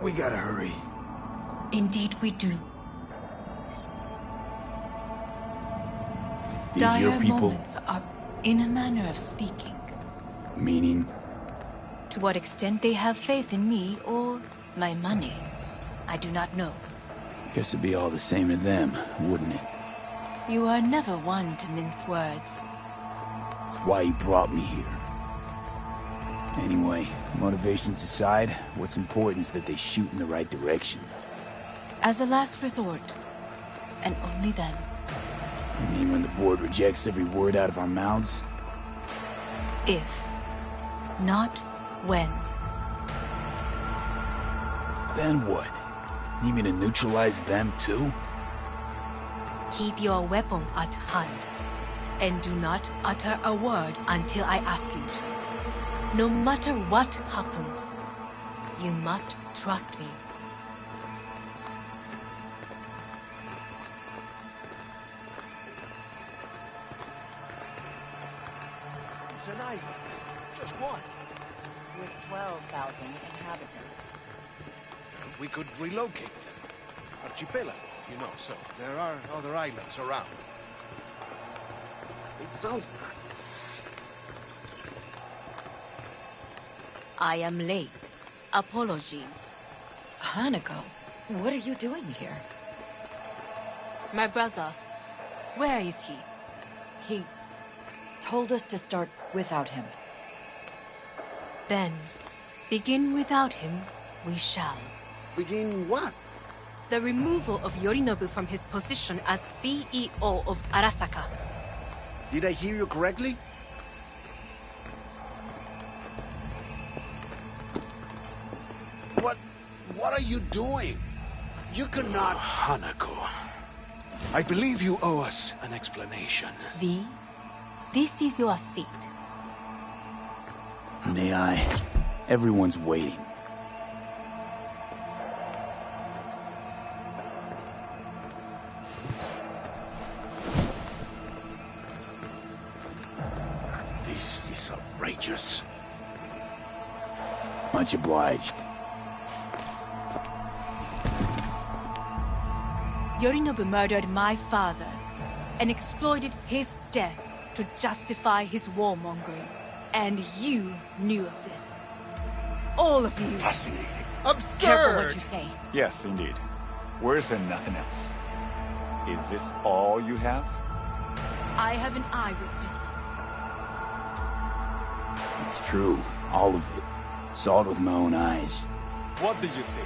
[SPEAKER 4] We gotta hurry.
[SPEAKER 6] Indeed we do.
[SPEAKER 4] These are your
[SPEAKER 6] Dire
[SPEAKER 4] people?
[SPEAKER 6] moments are, in a manner of speaking.
[SPEAKER 4] Meaning?
[SPEAKER 6] To what extent they have faith in me or my money, I do not know.
[SPEAKER 4] Guess it'd be all the same to them, wouldn't it?
[SPEAKER 6] You are never one to mince words.
[SPEAKER 4] That's why you brought me here. Anyway, motivations aside, what's important is that they shoot in the right direction.
[SPEAKER 6] As a last resort, and only then.
[SPEAKER 4] You mean when the board rejects every word out of our mouths?
[SPEAKER 6] If, not when.
[SPEAKER 4] Then what? Need me to neutralize them too?
[SPEAKER 6] Keep your weapon at hand, and do not utter a word until I ask you to. No matter what happens, you must trust me.
[SPEAKER 11] It's an island. Just one.
[SPEAKER 13] With 12,000 inhabitants.
[SPEAKER 11] We could relocate them. Archipelago, you know, so there are other islands around. It sounds...
[SPEAKER 6] I am late. Apologies.
[SPEAKER 13] Hanako, what are you doing here?
[SPEAKER 6] My brother, where is he?
[SPEAKER 13] He told us to start without him.
[SPEAKER 6] Then, begin without him, we shall.
[SPEAKER 11] Begin what?
[SPEAKER 6] the removal of Yorinobu from his position as CEO of Arasaka.
[SPEAKER 11] Did I hear you correctly? What are you doing? You cannot...
[SPEAKER 9] Hanako, I believe you owe us an explanation.
[SPEAKER 6] V, this is your seat.
[SPEAKER 4] May I? Everyone's waiting.
[SPEAKER 11] This is outrageous.
[SPEAKER 4] Much obliged.
[SPEAKER 6] Yorinobu murdered my father and exploited his death to justify his warmongering. And you knew of this. All of you.
[SPEAKER 11] Fascinating.
[SPEAKER 2] Absurd!
[SPEAKER 6] Careful what you say.
[SPEAKER 14] Yes, indeed. Worse and nothing else. Is this all you have?
[SPEAKER 6] I have an eyewitness.
[SPEAKER 4] It's true. All of it. Saw it with my own eyes.
[SPEAKER 14] What did you see?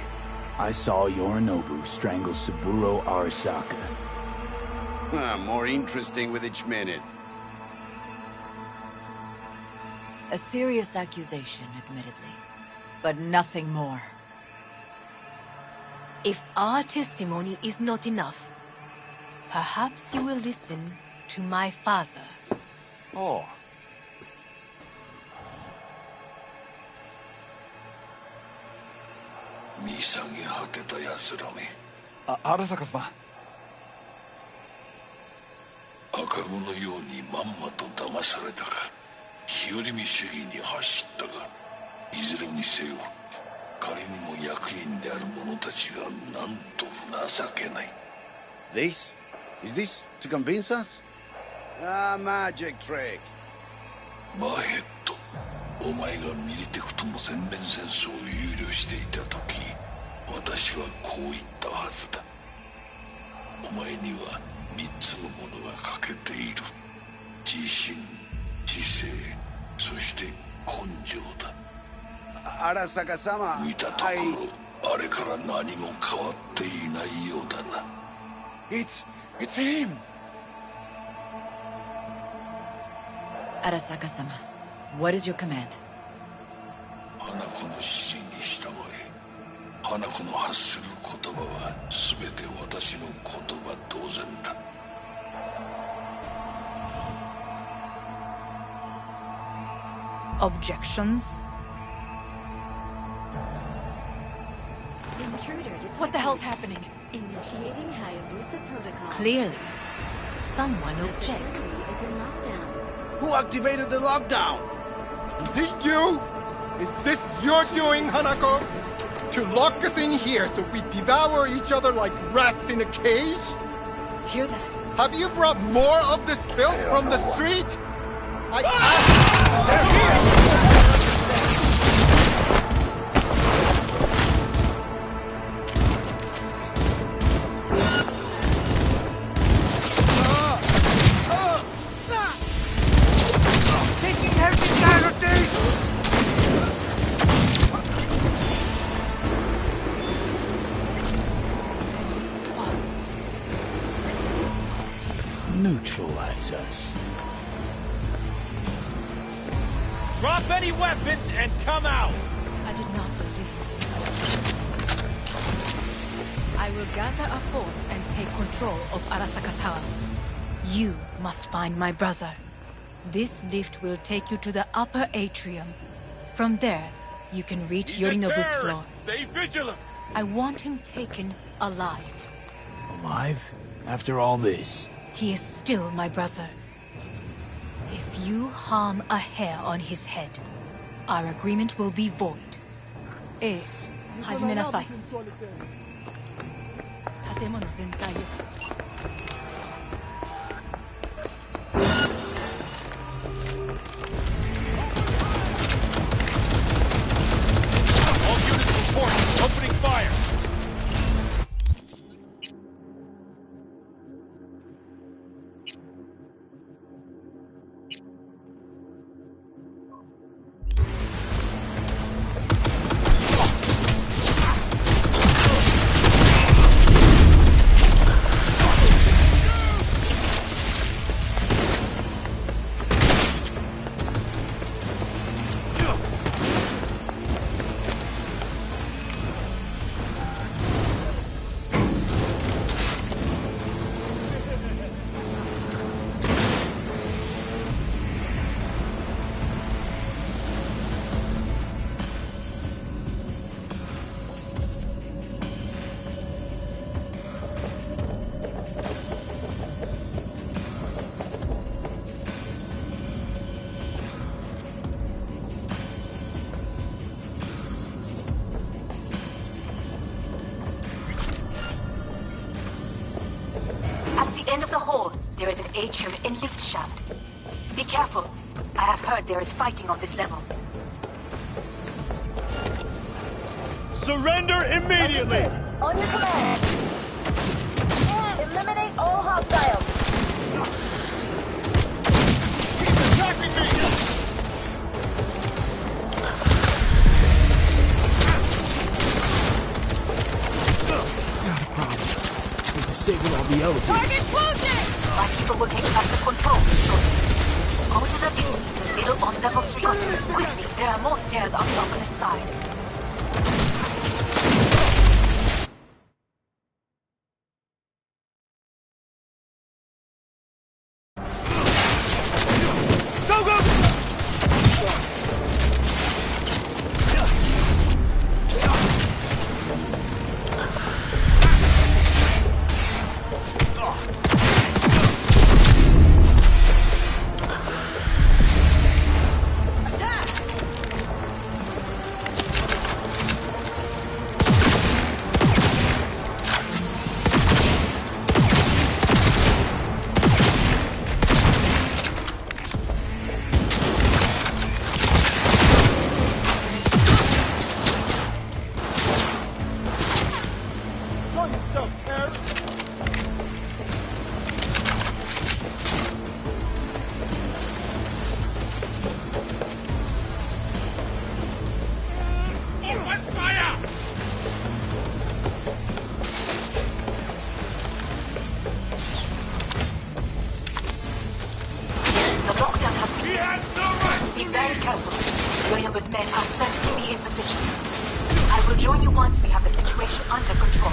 [SPEAKER 4] I saw Yorinobu strangle Saburo Arasaka.
[SPEAKER 11] More interesting with each minute.
[SPEAKER 13] A serious accusation, admittedly. But nothing more.
[SPEAKER 6] If our testimony is not enough, perhaps you will listen to my father.
[SPEAKER 14] Oh. Arasaka様。
[SPEAKER 12] 赤子のようにまんまと騙されたか、日和見主義に走ったが、いずれにせよ、彼にも役員である者たちがなんと情けない。
[SPEAKER 11] This? Is this to convince us? Magic trick.
[SPEAKER 12] マーヘッド、お前がミリテクとの全面戦争を憂慮していた時、私はこう言ったはずだ。お前には3つのものが欠けている。自信、知性、そして根性だ。
[SPEAKER 11] Arasaka様。
[SPEAKER 12] 見たところ、あれから何も変わっていないようだな。
[SPEAKER 11] It's him!
[SPEAKER 13] Arasaka-sama, what is your command?
[SPEAKER 12] 花子の指示に従え、花子の発する言葉は全て私の言葉同然だ。
[SPEAKER 6] Objections?
[SPEAKER 13] What the hell's happening?
[SPEAKER 15] Initiating Hayabusa protocol.
[SPEAKER 6] Clearly, someone objects.
[SPEAKER 15] Is in lockdown.
[SPEAKER 11] Who activated the lockdown?
[SPEAKER 2] Is it you? Is this your doing, Hanako? To lock us in here so we devour each other like rats in a cage?
[SPEAKER 13] Hear that?
[SPEAKER 2] Have you brought more of this filth from the street?
[SPEAKER 10] Taking heavy casualties!
[SPEAKER 4] Neutralize us.
[SPEAKER 2] Drop any weapons and come out!
[SPEAKER 6] I did not believe. I will gather a force and take control of Arasaka Tower. You must find my brother. This lift will take you to the upper atrium. From there, you can reach Yorinobu's floor.
[SPEAKER 2] Stay vigilant!
[SPEAKER 6] I want him taken alive.
[SPEAKER 4] Alive? After all this?
[SPEAKER 6] He is still my brother. If you harm a hair on his head, our agreement will be void. 始めなさい。建物全体を。
[SPEAKER 2] All units report. Opening fire!
[SPEAKER 6] There is an atrium and lift shaft. Be careful. I have heard there is fighting on this level.
[SPEAKER 16] Surrender immediately!
[SPEAKER 17] On your command. Eliminate all hostiles.
[SPEAKER 2] He's attacking me!
[SPEAKER 18] Got a problem. We're disabling all the elevators.
[SPEAKER 6] Target wounded! My people will take back the control shortly. Go to the lift, the middle on level 3. Quickly, there are more stairs on the opposite side. Yorinobu's men are certainly in position. I will join you once we have the situation under control.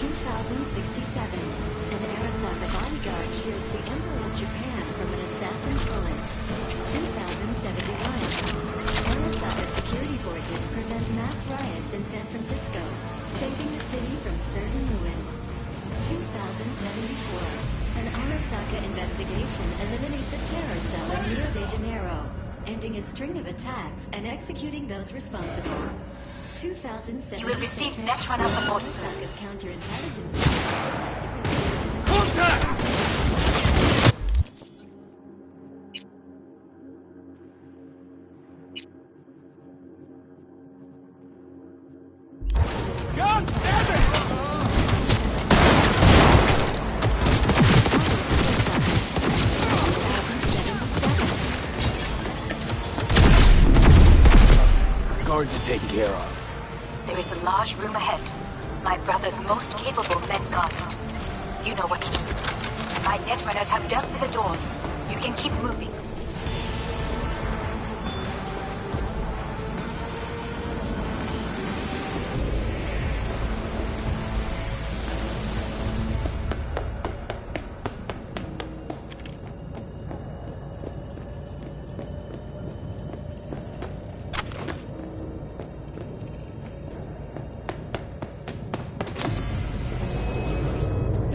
[SPEAKER 15] 2067. An Arasaka bodyguard shields the Emperor of Japan from an assassin's bullet. 2071. Arasaka security forces prevent mass riots in San Francisco, saving the city from certain ruin. 2074. An Arasaka investigation eliminates a terror cell in Rio de Janeiro, ending a string of attacks and executing those responsible. 2007.
[SPEAKER 6] You will receive Netrunner support soon.
[SPEAKER 15] Arasaka's counterintelligence.
[SPEAKER 16] God damn it!
[SPEAKER 18] Guards are taken care of.
[SPEAKER 6] There is a large room ahead. My brother's most capable men guard it. You know what to do. My netrunners have dealt with the doors. You can keep moving.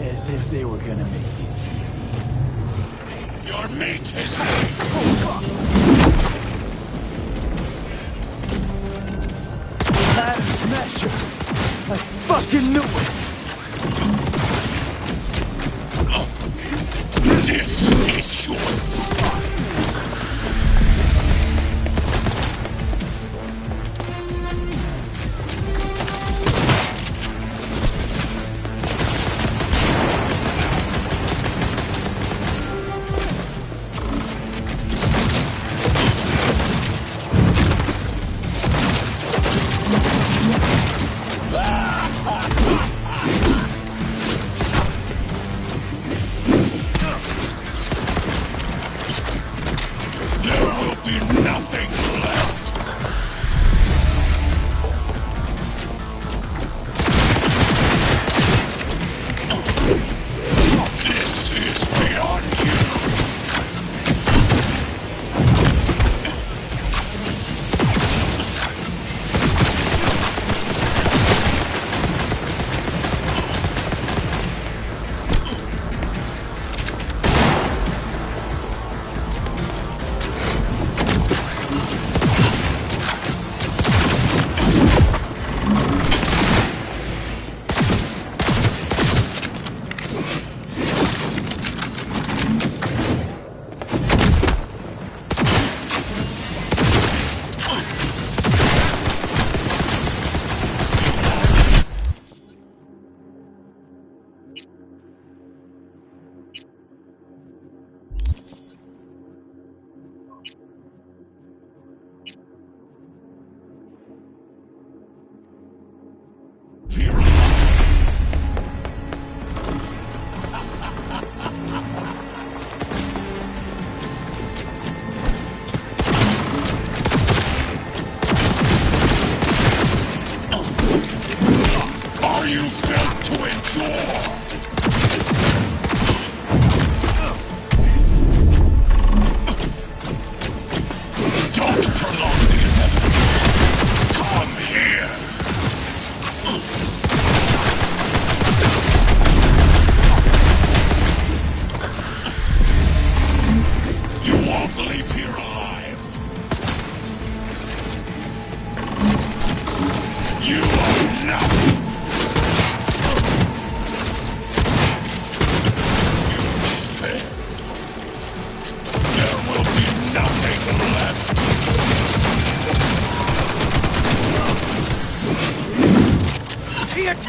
[SPEAKER 18] As if they were gonna make this easy.
[SPEAKER 7] Your mate is
[SPEAKER 18] Adam Smasher! I fucking knew it!
[SPEAKER 7] This is your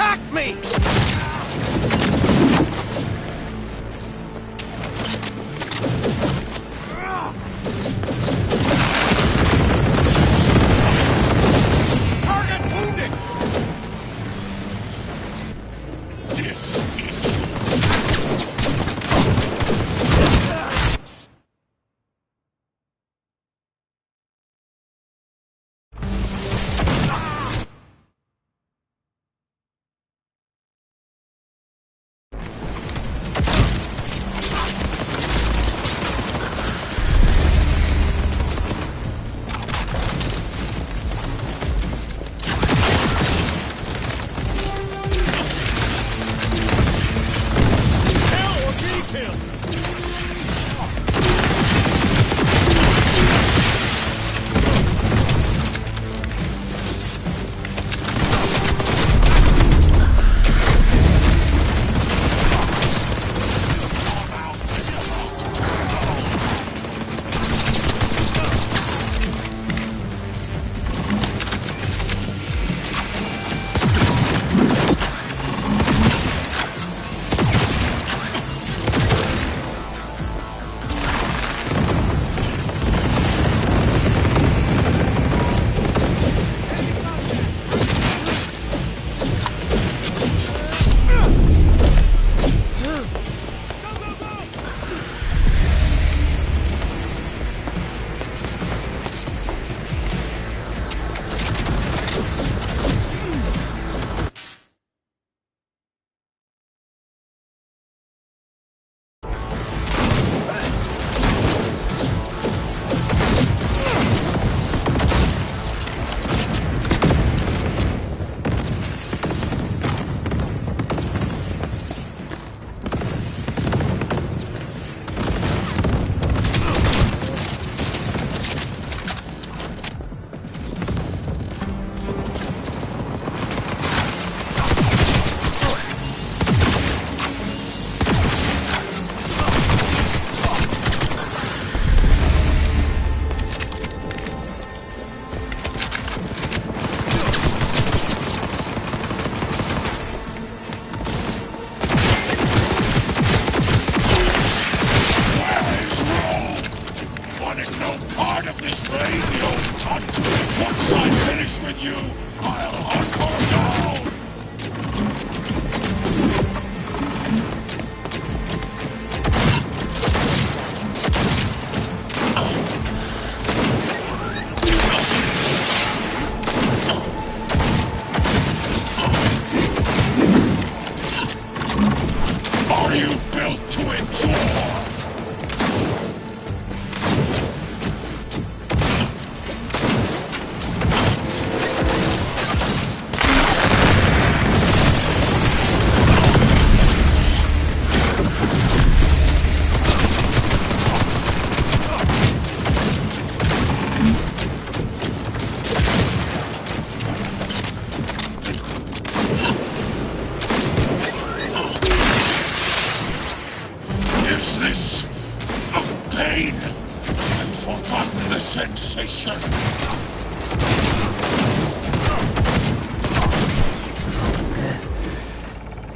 [SPEAKER 11] Back me! Target wounded!
[SPEAKER 12] sensation.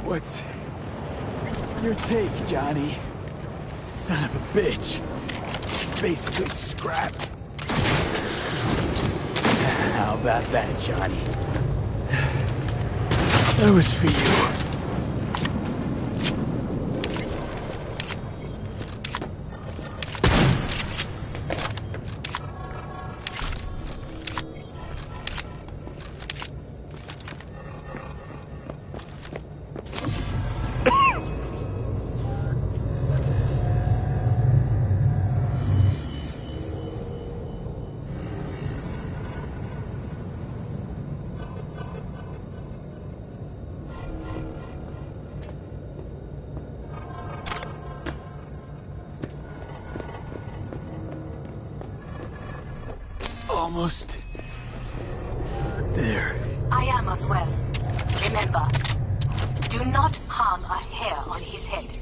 [SPEAKER 18] What's your take, Johnny? Son of a bitch. It's basically scrap. How about that, Johnny? That was for you. Almost there.
[SPEAKER 6] I am as well. Remember, do not harm a hair on his head.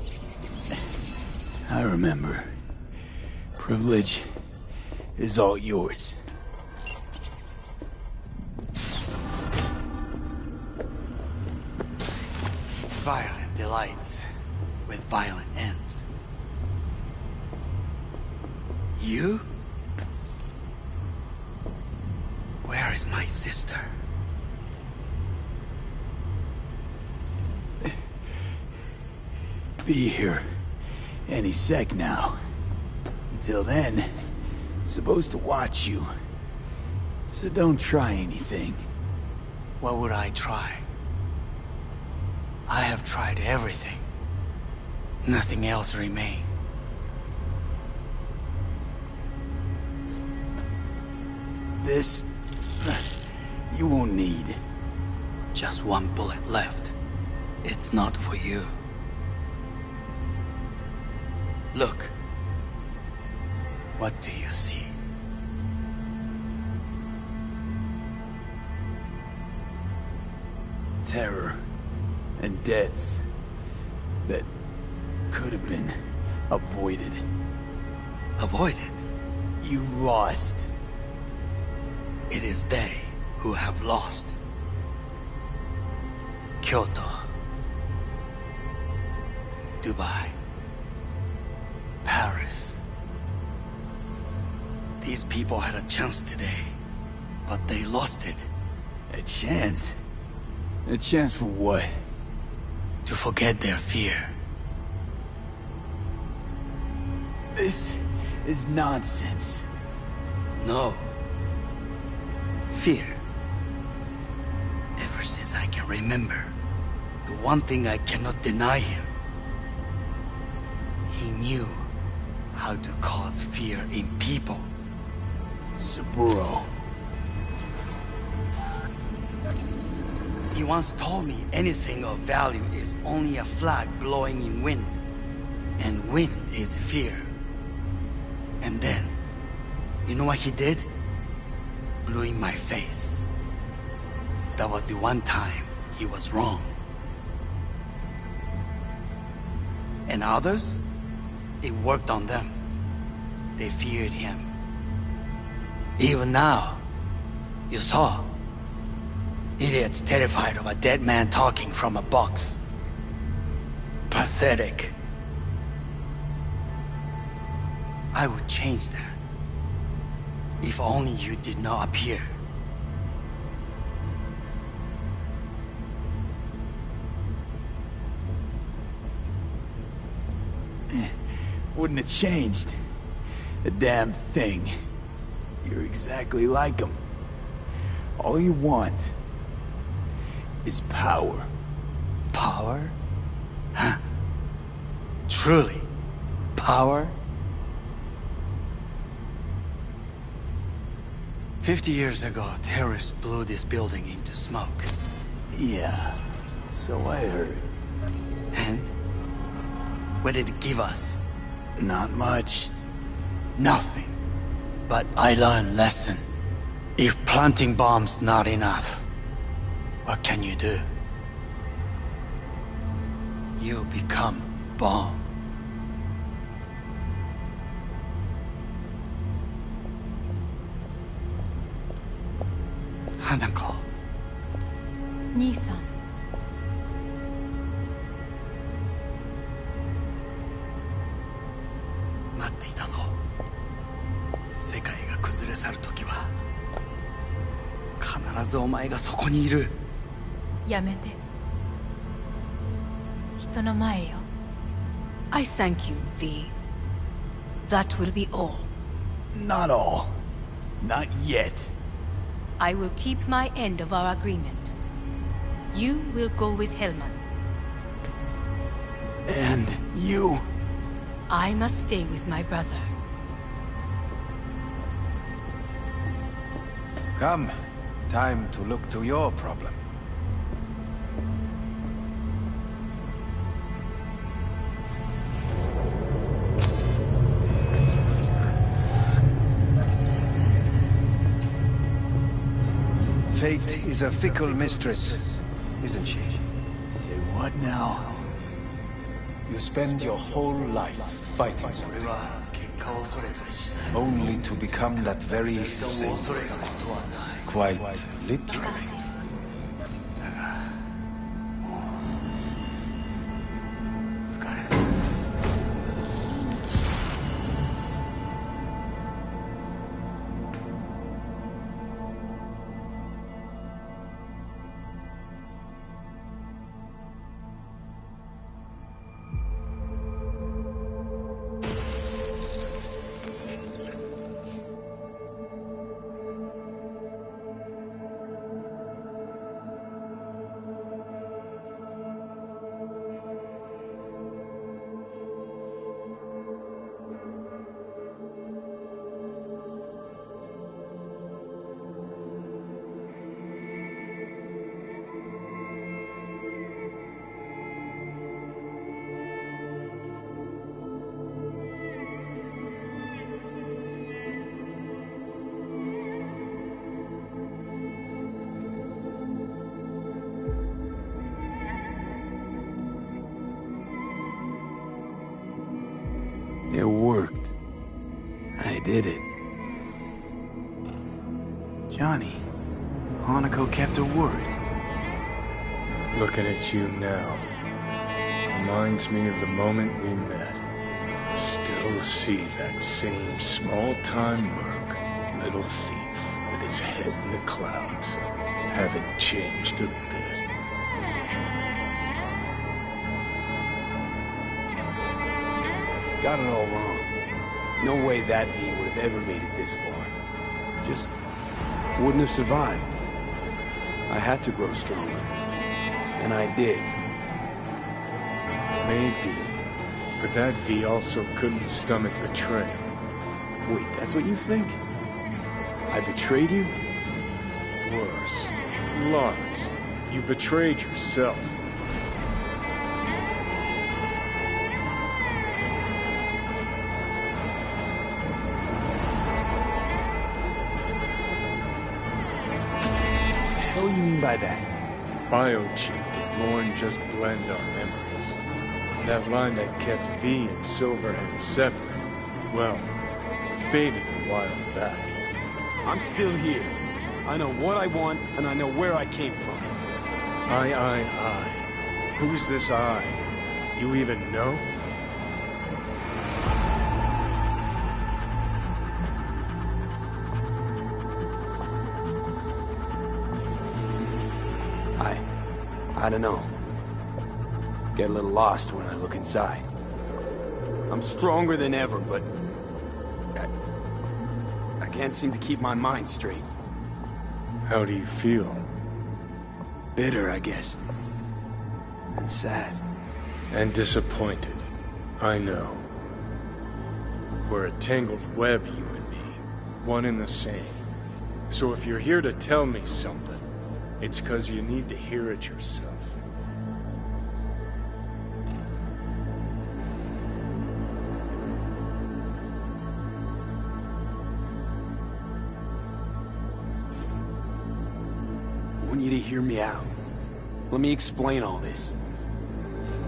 [SPEAKER 18] I remember. Privilege is all yours.
[SPEAKER 10] Violent delights with violent ends. You? Where is my sister?
[SPEAKER 4] Be here any sec now. Until then, supposed to watch you. So don't try anything.
[SPEAKER 10] What would I try? I have tried everything. Nothing else remains.
[SPEAKER 4] This... you won't need.
[SPEAKER 10] Just one bullet left. It's not for you. Look. What do you see?
[SPEAKER 4] Terror and deaths that could have been avoided.
[SPEAKER 10] Avoided?
[SPEAKER 4] You lost.
[SPEAKER 10] It is they who have lost. Kyoto. Dubai. Paris. These people had a chance today, but they lost it.
[SPEAKER 4] A chance? A chance for what?
[SPEAKER 10] To forget their fear.
[SPEAKER 4] This is nonsense.
[SPEAKER 10] No. Fear. Ever since I can remember, the one thing I cannot deny him. He knew how to cause fear in people.
[SPEAKER 4] Saburo.
[SPEAKER 10] He once told me anything of value is only a flag blowing in wind. And wind is fear. And then, you know what he did? Blew in my face. That was the one time he was wrong. And others? It worked on them. They feared him. Even now, you saw. Idiots terrified of a dead man talking from a box. Pathetic. I would change that. If only you did not appear.
[SPEAKER 4] Wouldn't have changed a damn thing. You're exactly like him. All you want is power.
[SPEAKER 10] Power? Huh? Truly? Power? 50 years ago, terrorists blew this building into smoke.
[SPEAKER 4] Yeah, so I heard.
[SPEAKER 10] And? What did it give us?
[SPEAKER 4] Not much.
[SPEAKER 10] Nothing. But I learned lesson. If planting bombs not enough, what can you do? You become bomb. Hanako.
[SPEAKER 6] 兄さん。
[SPEAKER 10] 待っていたぞ。世界が崩れ去る時は必ずお前がそこにいる。
[SPEAKER 6] やめて。人の前よ。I thank you, V. That will be all.
[SPEAKER 4] Not all. Not yet.
[SPEAKER 6] I will keep my end of our agreement. You will go with Hellman.
[SPEAKER 4] And you?
[SPEAKER 6] I must stay with my brother.
[SPEAKER 9] Come. Time to look to your problem. Fate is a fickle mistress, isn't she?
[SPEAKER 4] Say what now?
[SPEAKER 9] You spend your whole life fighting something, only to become that very thing. Quite literally.
[SPEAKER 4] did it. Johnny, Hanako kept her word.
[SPEAKER 3] Looking at you now reminds me of the moment we met. Still see that same small-time merc, little thief with his head in the clouds. Haven't changed a bit.
[SPEAKER 4] Got it all wrong. No way that V would have ever made it this far. Just wouldn't have survived. I had to grow stronger. And I did.
[SPEAKER 3] Maybe. But that V also couldn't stomach betrayal.
[SPEAKER 4] Wait, that's what you think? I betrayed you?
[SPEAKER 3] Worse. Lots. You betrayed yourself.
[SPEAKER 4] What do you mean by that?
[SPEAKER 3] Biochip did more than just blend our memories. That line that kept V and Silverhand separate, well, faded a while back.
[SPEAKER 18] I'm still here. I know what I want, and I know where I came from.
[SPEAKER 3] I. Who's this I? You even know?
[SPEAKER 4] I don't know. Get a little lost when I look inside. I'm stronger than ever, but I can't seem to keep my mind straight.
[SPEAKER 3] How do you feel?
[SPEAKER 4] Bitter, I guess. And sad.
[SPEAKER 3] And disappointed. I know. We're a tangled web, you and me. One and the same. So if you're here to tell me something, it's 'cause you need to hear it yourself.
[SPEAKER 4] I want you to hear me out. Let me explain all this.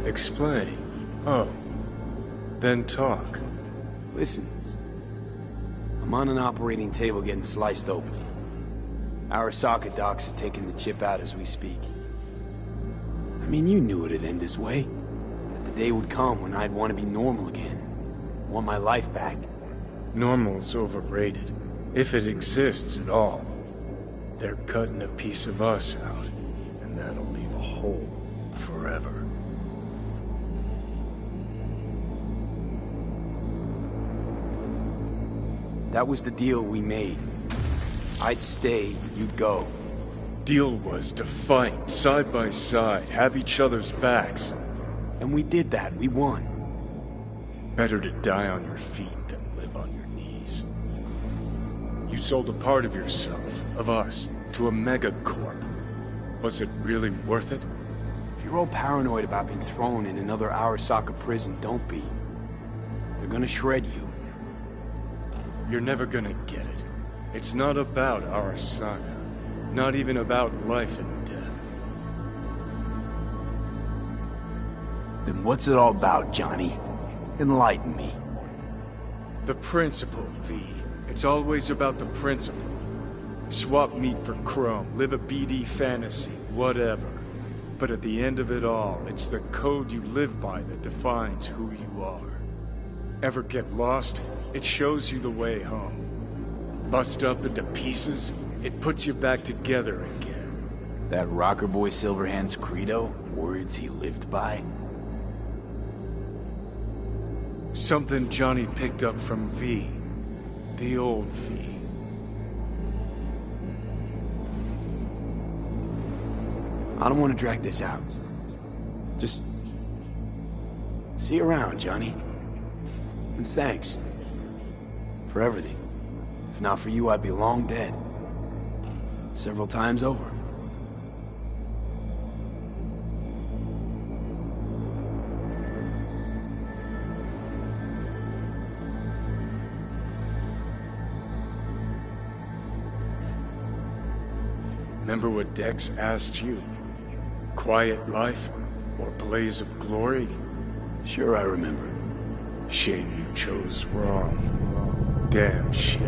[SPEAKER 3] Explain? Oh. Then talk.
[SPEAKER 4] Listen. I'm on an operating table getting sliced open. Arasaka docs are taking the chip out as we speak. I mean, you knew it'd end this way. That the day would come when I'd want to be normal again. Want my life back.
[SPEAKER 3] Normal's overrated. If it exists at all. They're cutting a piece of us out, and that'll leave a hole forever.
[SPEAKER 4] That was the deal we made. I'd stay, you'd go.
[SPEAKER 3] Deal was to fight, side by side, have each other's backs.
[SPEAKER 4] And we did that, we won.
[SPEAKER 3] Better to die on your feet than live on your knees. You sold a part of yourself, of us, to a megacorp. Was it really worth it?
[SPEAKER 4] If you're all paranoid about being thrown in another Arasaka prison, don't be. They're gonna shred you.
[SPEAKER 3] You're never gonna get it. It's not about Arasaka. Not even about life and death.
[SPEAKER 4] Then what's it all about, Johnny? Enlighten me.
[SPEAKER 3] The principle, V. It's always about the principle. Swap meat for chrome, live a BD fantasy, whatever. But at the end of it all, it's the code you live by that defines who you are. Ever get lost? It shows you the way home. Bust up into pieces, it puts you back together again.
[SPEAKER 4] That rocker boy Silverhand's credo? Words he lived by?
[SPEAKER 3] Something Johnny picked up from V. The old V.
[SPEAKER 4] I don't want to drag this out. Just... see you around, Johnny. And thanks. For everything. If not for you, I'd be long dead. Several times over.
[SPEAKER 3] Remember what Dex asked you? Quiet life or blaze of glory?
[SPEAKER 4] Sure I remember.
[SPEAKER 3] Shame you chose wrong. damn shame.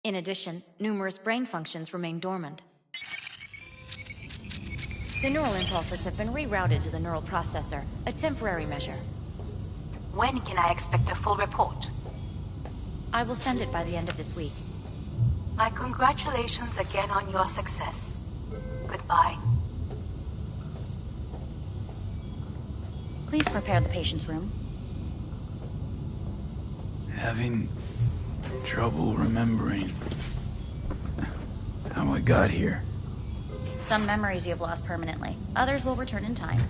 [SPEAKER 15] In addition, numerous brain functions remain dormant. The neural impulses have been rerouted to the neural processor, a temporary measure.
[SPEAKER 6] When can I expect a full report?
[SPEAKER 15] I will send it by the end of this week.
[SPEAKER 6] My congratulations again on your success. Goodbye.
[SPEAKER 15] Please prepare the patient's room.
[SPEAKER 4] Having trouble remembering how I got here.
[SPEAKER 15] Some memories you have lost permanently. Others will return in time.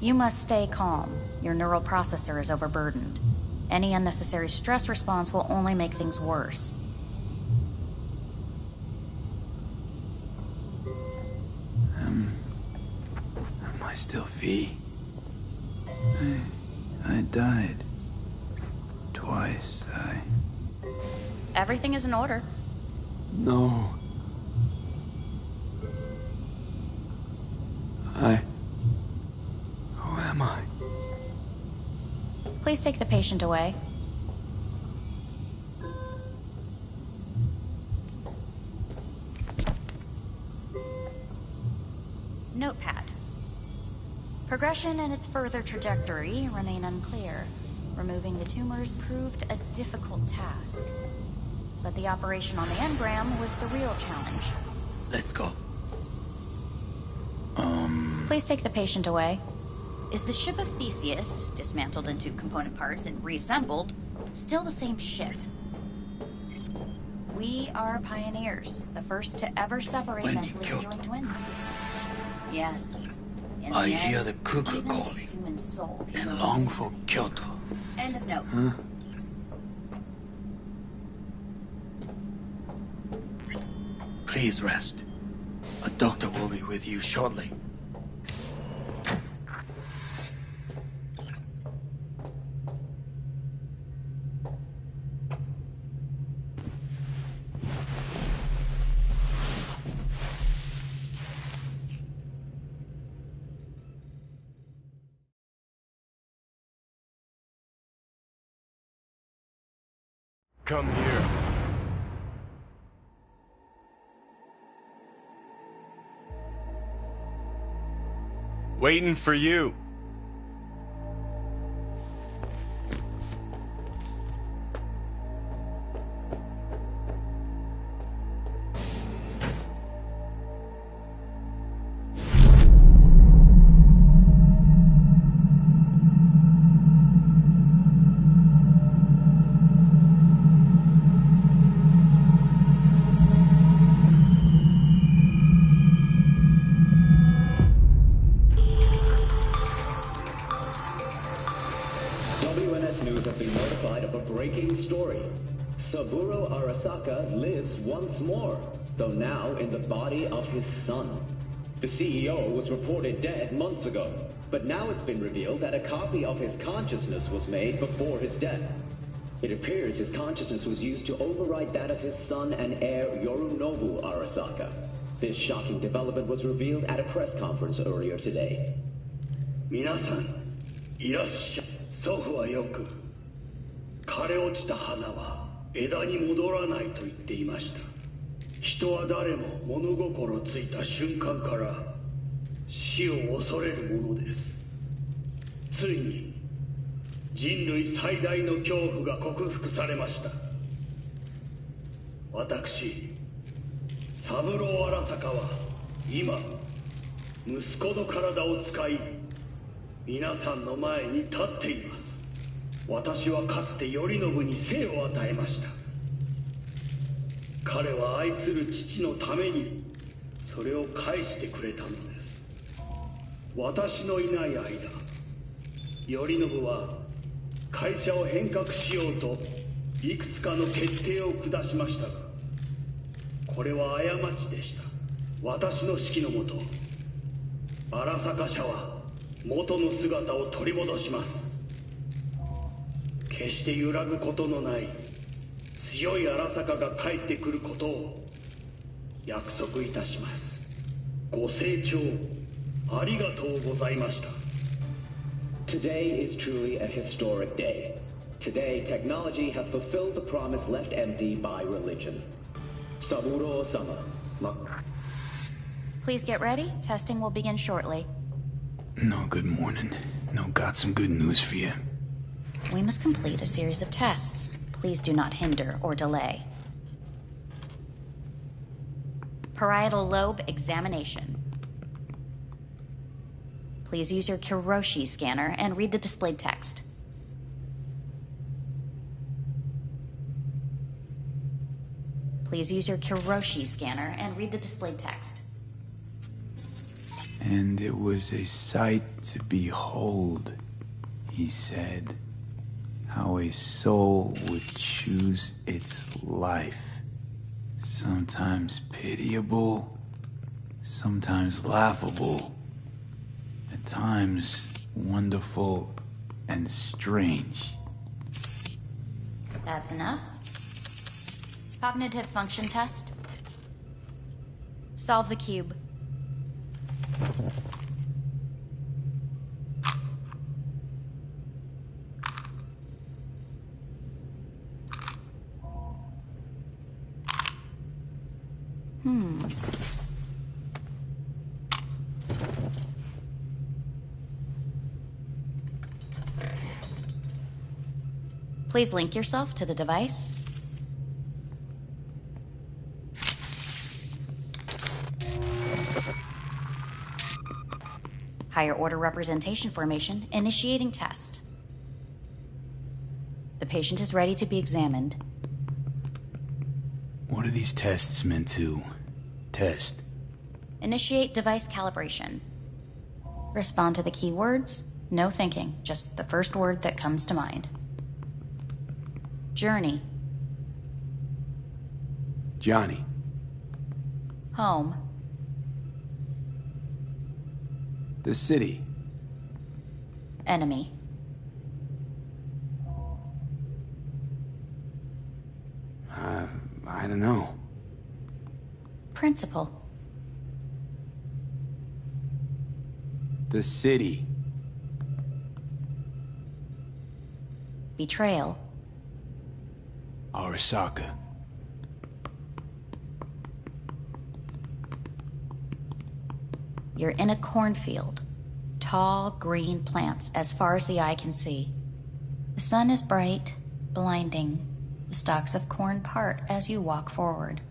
[SPEAKER 15] You must stay calm. Your neural processor is overburdened. Any unnecessary stress response will only make things worse.
[SPEAKER 4] Am I still V? I died. Twice,
[SPEAKER 15] Everything is in order.
[SPEAKER 4] No. Who am I?
[SPEAKER 15] Please take the patient away. Notepad. Progression and its further trajectory remain unclear. Removing the tumors proved a difficult task. But the operation on the engram was the real challenge.
[SPEAKER 10] Let's go.
[SPEAKER 15] Please take the patient away. Is the ship of Theseus, dismantled into component parts and reassembled, still the same ship? We are pioneers, the first to ever separate mentally conjoined twins. Yes.
[SPEAKER 10] I hear the cuckoo calling and long for Kyoto.
[SPEAKER 15] End of note.
[SPEAKER 4] Huh?
[SPEAKER 10] Please rest. A doctor will be with you shortly.
[SPEAKER 3] Come here. Waiting for you.
[SPEAKER 19] Saburo Arasaka lives once more, though now in the body of his son. The CEO was reported dead months ago, but now it's been revealed that a copy of his consciousness was made before his death. It appears his consciousness was used to override that of his son and heir Yorinobu Arasaka. This shocking development was revealed at a press conference earlier today.
[SPEAKER 20] 皆さん、いらっしゃい。祖父はよく、枯れ落ちた花は枝に戻らないと言っていました。人は誰も物心ついた瞬間から死を恐れるものです。ついに人類最大の恐怖が克服されました。私、三郎荒坂は今息子の体を使い皆さんの前に立っています。私はかつて頼信に生を与えました。彼は愛する父のためにそれを返してくれたのです。私のいない間、頼信は会社を変革しようといくつかの決定を下しましたが、これは過ちでした。私の指揮のもと、荒坂社は元の姿を取り戻します。決して揺らぐことのない強い荒坂が帰ってくることを約束いたします。ご清聴ありがとうございました。
[SPEAKER 19] Today is truly a historic day. Today, technology has fulfilled the promise left empty by religion. Saburo-sama.
[SPEAKER 21] Please get ready. Testing will begin shortly.
[SPEAKER 4] No, good morning. No, got some good news for you.
[SPEAKER 21] We must complete a series of tests. Please do not hinder or delay. Parietal lobe examination. Please use your Kiroshi scanner and read the displayed text. Please use your Kiroshi scanner and read the displayed text.
[SPEAKER 4] And it was a sight to behold, he said, how a soul would choose its life. Sometimes pitiable, sometimes laughable, at times wonderful and strange.
[SPEAKER 21] That's enough. Cognitive function test. Solve the cube. Please link yourself to the device. Higher order representation formation, initiating test. The patient is ready to be examined.
[SPEAKER 4] What are these tests meant to test?
[SPEAKER 21] Initiate device calibration. Respond to the keywords. No thinking, just the first word that comes to mind. Journey.
[SPEAKER 4] Johnny.
[SPEAKER 21] Home.
[SPEAKER 4] The city.
[SPEAKER 21] Enemy.
[SPEAKER 4] I don't know.
[SPEAKER 21] Principal.
[SPEAKER 4] The city.
[SPEAKER 21] Betrayal.
[SPEAKER 4] Arasaka.
[SPEAKER 21] You're in a cornfield. Tall, green plants as far as the eye can see. The sun is bright, blinding. The stalks of corn part as you walk forward.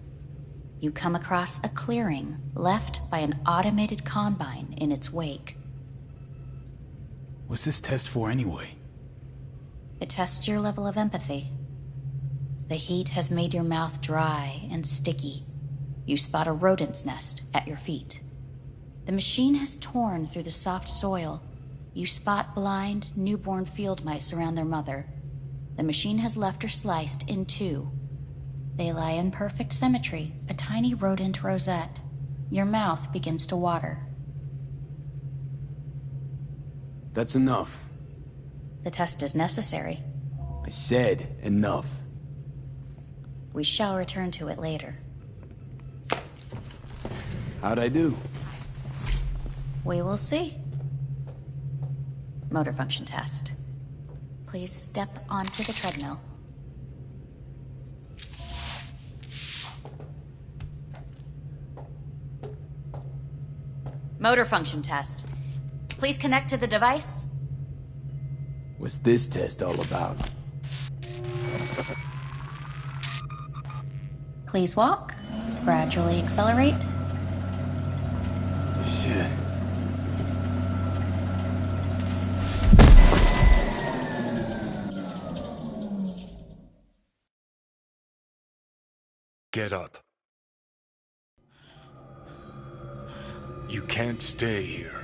[SPEAKER 21] You come across a clearing left by an automated combine in its wake.
[SPEAKER 4] What's this test for anyway?
[SPEAKER 21] It tests your level of empathy. The heat has made your mouth dry and sticky. You spot a rodent's nest at your feet. The machine has torn through the soft soil. You spot blind, newborn field mice around their mother. The machine has left her sliced in two. They lie in perfect symmetry, a tiny rodent rosette. Your mouth begins to water.
[SPEAKER 4] That's enough.
[SPEAKER 21] The test is necessary.
[SPEAKER 4] I said enough.
[SPEAKER 21] We shall return to it later.
[SPEAKER 4] How'd I do?
[SPEAKER 21] We will see. Motor function test. Please step onto the treadmill. Motor function test. Please connect to the device.
[SPEAKER 4] What's this test all about?
[SPEAKER 21] Please walk. Gradually accelerate.
[SPEAKER 4] Shit.
[SPEAKER 3] Get up. You can't stay here.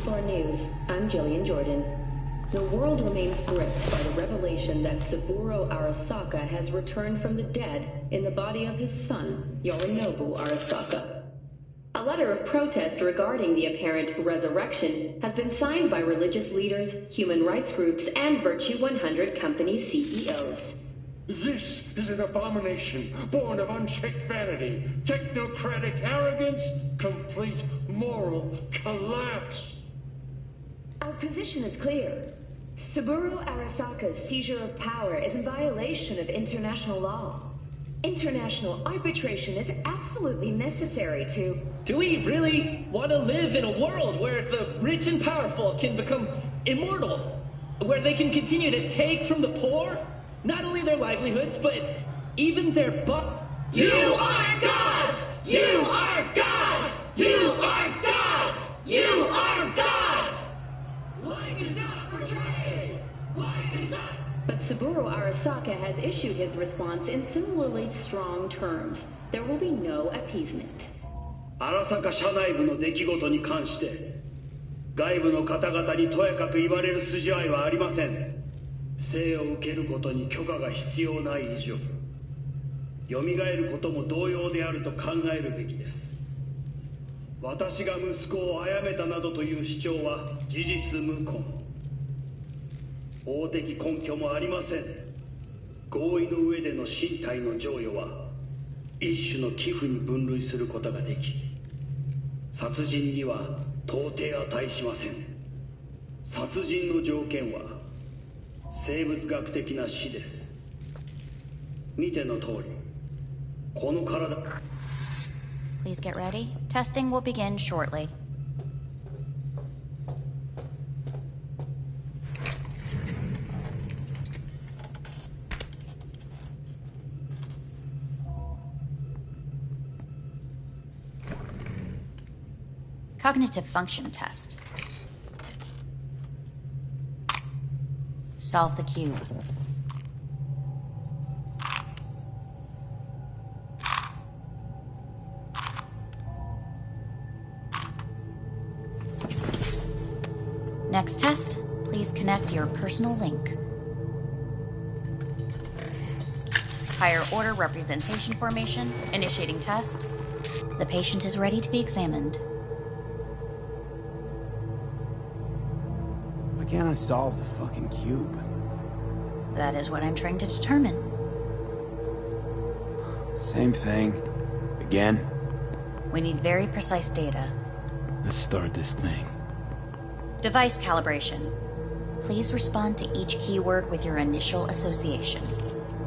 [SPEAKER 1] 4 News, I'm Jillian Jordan. The world remains gripped by the revelation that Saburo Arasaka has returned from the dead in the body of his son, Yorinobu Arasaka. A letter of protest regarding the apparent resurrection has been signed by religious leaders, human rights groups, and Virtue 100 company CEOs.
[SPEAKER 20] This is an abomination born of unchecked vanity, technocratic arrogance, complete moral collapse.
[SPEAKER 1] Our position is clear. Saburo Arasaka's seizure of power is in violation of international law. International arbitration is absolutely necessary to...
[SPEAKER 22] Do we really want to live in a world where the rich and powerful can become immortal? Where they can continue to take from the poor? Not only their livelihoods, but even their
[SPEAKER 16] You are gods! You are gods! You are gods! You are gods! Life is not for trade! Life is not...
[SPEAKER 1] But Saburo Arasaka has issued his response in similarly strong terms. There will be no appeasement.
[SPEAKER 20] 荒坂社内部の出来事に関して外部の方々にとやかく言われる筋合いはありません。生を受けることに許可が必要ない以上蘇ることも同様であると考えるべきです。私が息子を殺めたなどという主張は事実無根。法的根拠もありません。合意の上での身体の贈与は一種の寄付に分類することができ、殺人には到底値しません。殺人の条件は生物学的な死です。見ての通り、この体。
[SPEAKER 21] Please get ready. Testing will begin shortly. Cognitive function test. Solve the cube. Next test, please connect your personal link. Higher order representation formation, initiating test. The patient is ready to be examined.
[SPEAKER 4] Why can't I solve the fucking cube?
[SPEAKER 21] That is what I'm trying to determine.
[SPEAKER 4] Same thing. Again?
[SPEAKER 21] We need very precise data.
[SPEAKER 4] Let's start this thing.
[SPEAKER 21] Device calibration. Please respond to each keyword with your initial association.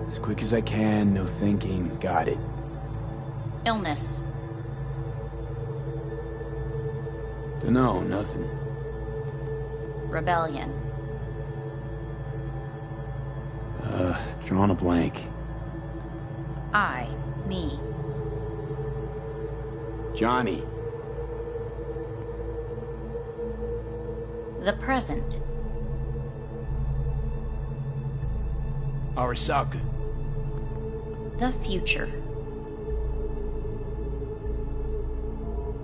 [SPEAKER 4] As quick as I can, no thinking. Got it.
[SPEAKER 21] Illness.
[SPEAKER 4] Dunno, nothing.
[SPEAKER 21] Rebellion.
[SPEAKER 4] Drawing a blank.
[SPEAKER 21] I. Me.
[SPEAKER 4] Johnny.
[SPEAKER 21] The present.
[SPEAKER 4] Arasaka.
[SPEAKER 21] The future.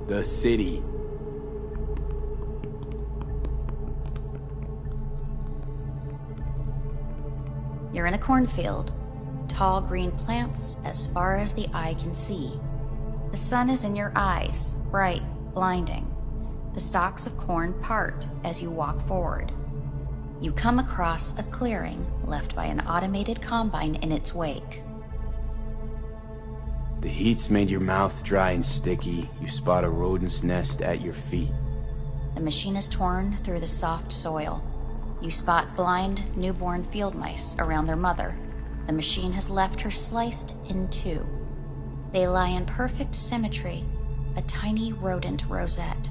[SPEAKER 4] The city.
[SPEAKER 21] You're in a cornfield. Tall green plants as far as the eye can see. The sun is in your eyes, bright, blinding. The stalks of corn part as you walk forward. You come across a clearing left by an automated combine in its wake.
[SPEAKER 4] The heat's made your mouth dry and sticky. You spot a rodent's nest at your feet.
[SPEAKER 21] The machine is torn through the soft soil. You spot blind, newborn field mice around their mother. The machine has left her sliced in two. They lie in perfect symmetry, a tiny rodent rosette.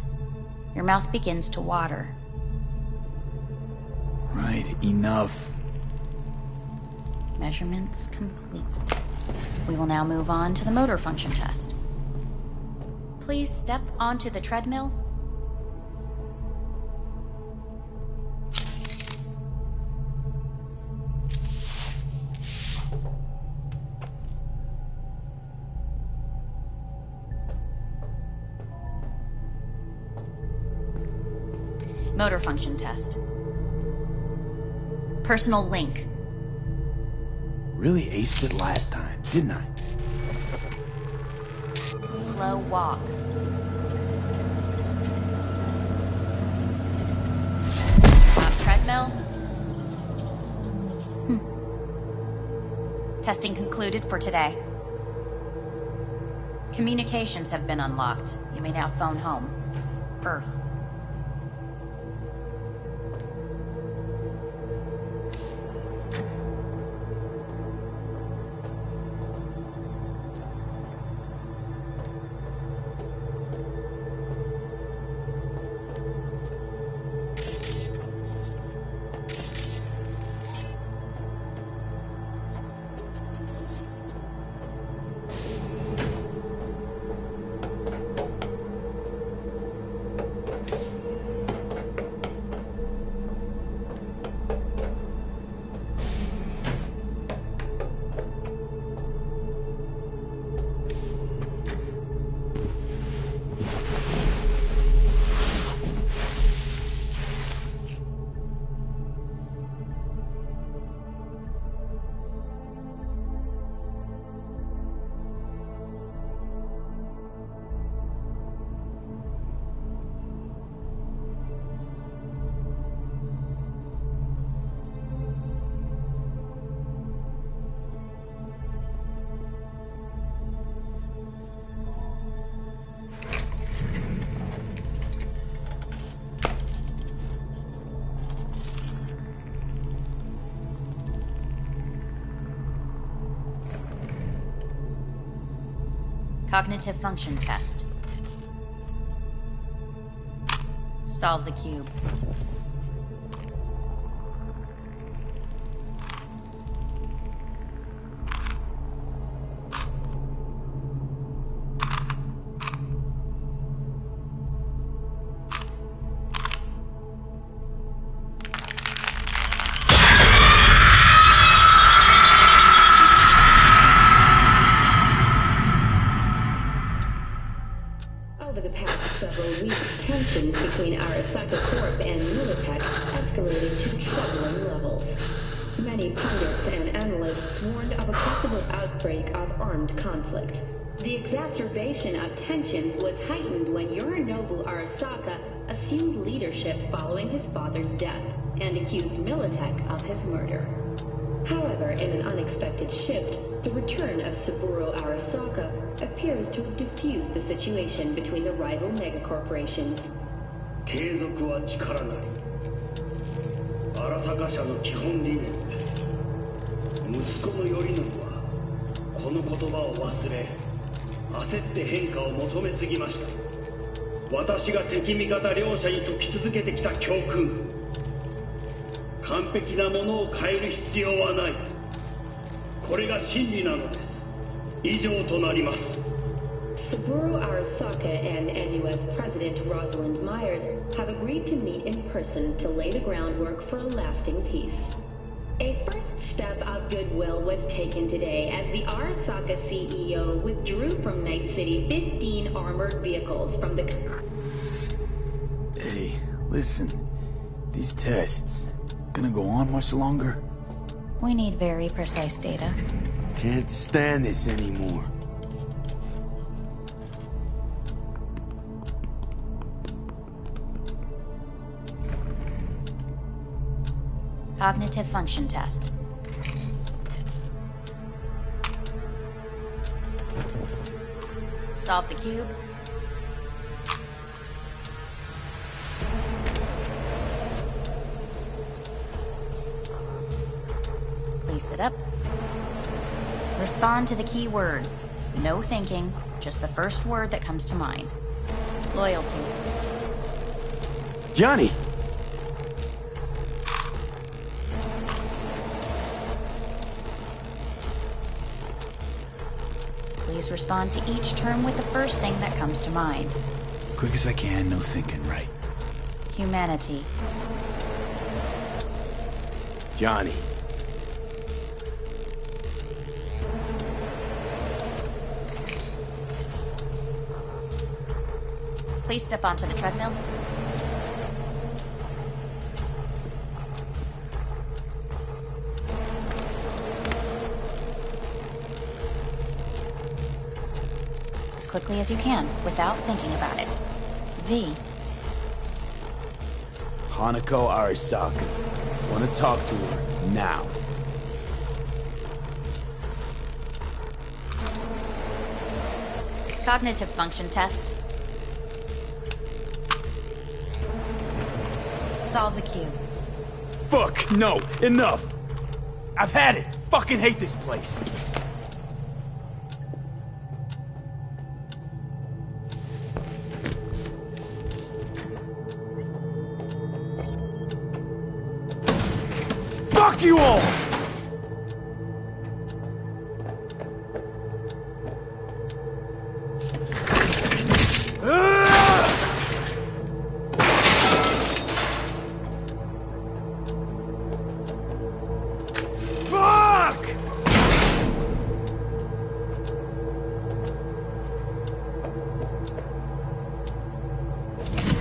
[SPEAKER 21] Your mouth begins to water.
[SPEAKER 4] Right, enough.
[SPEAKER 21] Measurements complete. We will now move on to the motor function test. Please step onto the treadmill. Motor function test. Personal link.
[SPEAKER 4] Really aced it last time, didn't I?
[SPEAKER 21] Slow walk. Treadmill. Testing concluded for today. Communications have been unlocked. You may now phone home. Earth. Cognitive function test. Solve the cube.
[SPEAKER 1] Over the past several weeks, tensions between Arasaka Corp and Militech escalated to troubling levels. Many pundits and analysts warned of a possible outbreak of armed conflict. The exacerbation of tensions was heightened when Yorinobu Arasaka assumed leadership following his father's death and accused Militech of his murder. However, in an unexpected shift, the return of Saburo Arasaka appears to have diffused the situation between the rival megacorporations.
[SPEAKER 20] 継続は力なり。荒坂社の基本理念です。息子の頼信はこの言葉を忘れ、焦って変化を求めすぎました。私が敵味方両者に説き続けてきた教訓。完璧なものを変える必要はない。これが真理なのです。以上となります。
[SPEAKER 1] Saburo Arasaka and NUS President Rosalind Myers have agreed to meet in person to lay the groundwork for a lasting peace. A first step of goodwill was taken today as the Arasaka CEO withdrew from Night City 15 armored vehicles from the...
[SPEAKER 4] Hey, listen. These tests, gonna go on much longer?
[SPEAKER 21] We need very precise data.
[SPEAKER 4] Can't stand this anymore.
[SPEAKER 21] Cognitive function test. Solve the cube. Please sit up. Respond to the key words. No thinking, just the first word that comes to mind. Loyalty.
[SPEAKER 4] Johnny!
[SPEAKER 21] Please respond to each term with the first thing that comes to mind.
[SPEAKER 4] Quick as I can, no thinking, right?
[SPEAKER 21] Humanity.
[SPEAKER 4] Johnny.
[SPEAKER 21] Please step onto the treadmill. quickly as you can, without thinking about it. V.
[SPEAKER 4] Hanako Arasaka. Want to talk to her now.
[SPEAKER 21] Cognitive function test. Solve the cube.
[SPEAKER 4] Fuck, no, enough! I've had it! Fucking hate this place! Fuck you all!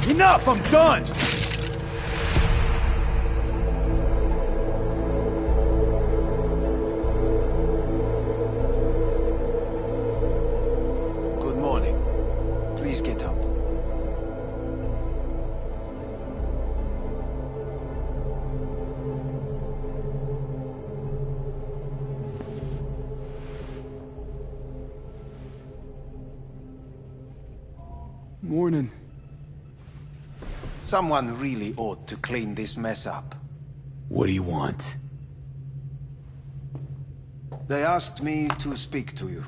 [SPEAKER 4] Enough! I'm done!
[SPEAKER 9] Good morning. Please get up.
[SPEAKER 4] Morning.
[SPEAKER 9] Someone really ought to clean this mess up.
[SPEAKER 4] What do you want?
[SPEAKER 9] They asked me to speak to you.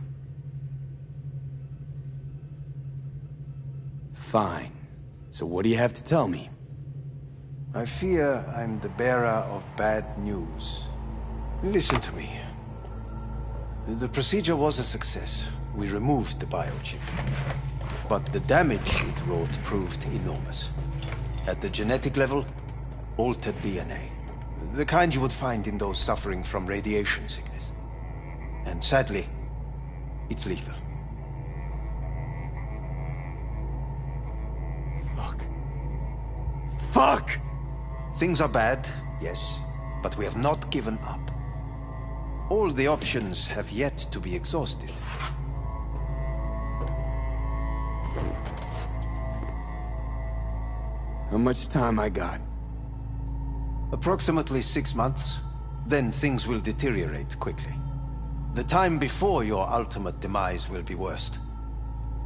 [SPEAKER 4] Fine. So what do you have to tell me?
[SPEAKER 9] I fear I'm the bearer of bad news. Listen to me. The procedure was a success. We removed the biochip. But the damage it wrought proved enormous. At the genetic level, altered DNA. The kind you would find in those suffering from radiation sickness. And sadly, it's lethal.
[SPEAKER 4] Fuck!
[SPEAKER 9] Things are bad, yes, but we have not given up. All the options have yet to be exhausted.
[SPEAKER 4] How much time I got?
[SPEAKER 9] Approximately 6 months. Then things will deteriorate quickly. The time before your ultimate demise will be worst.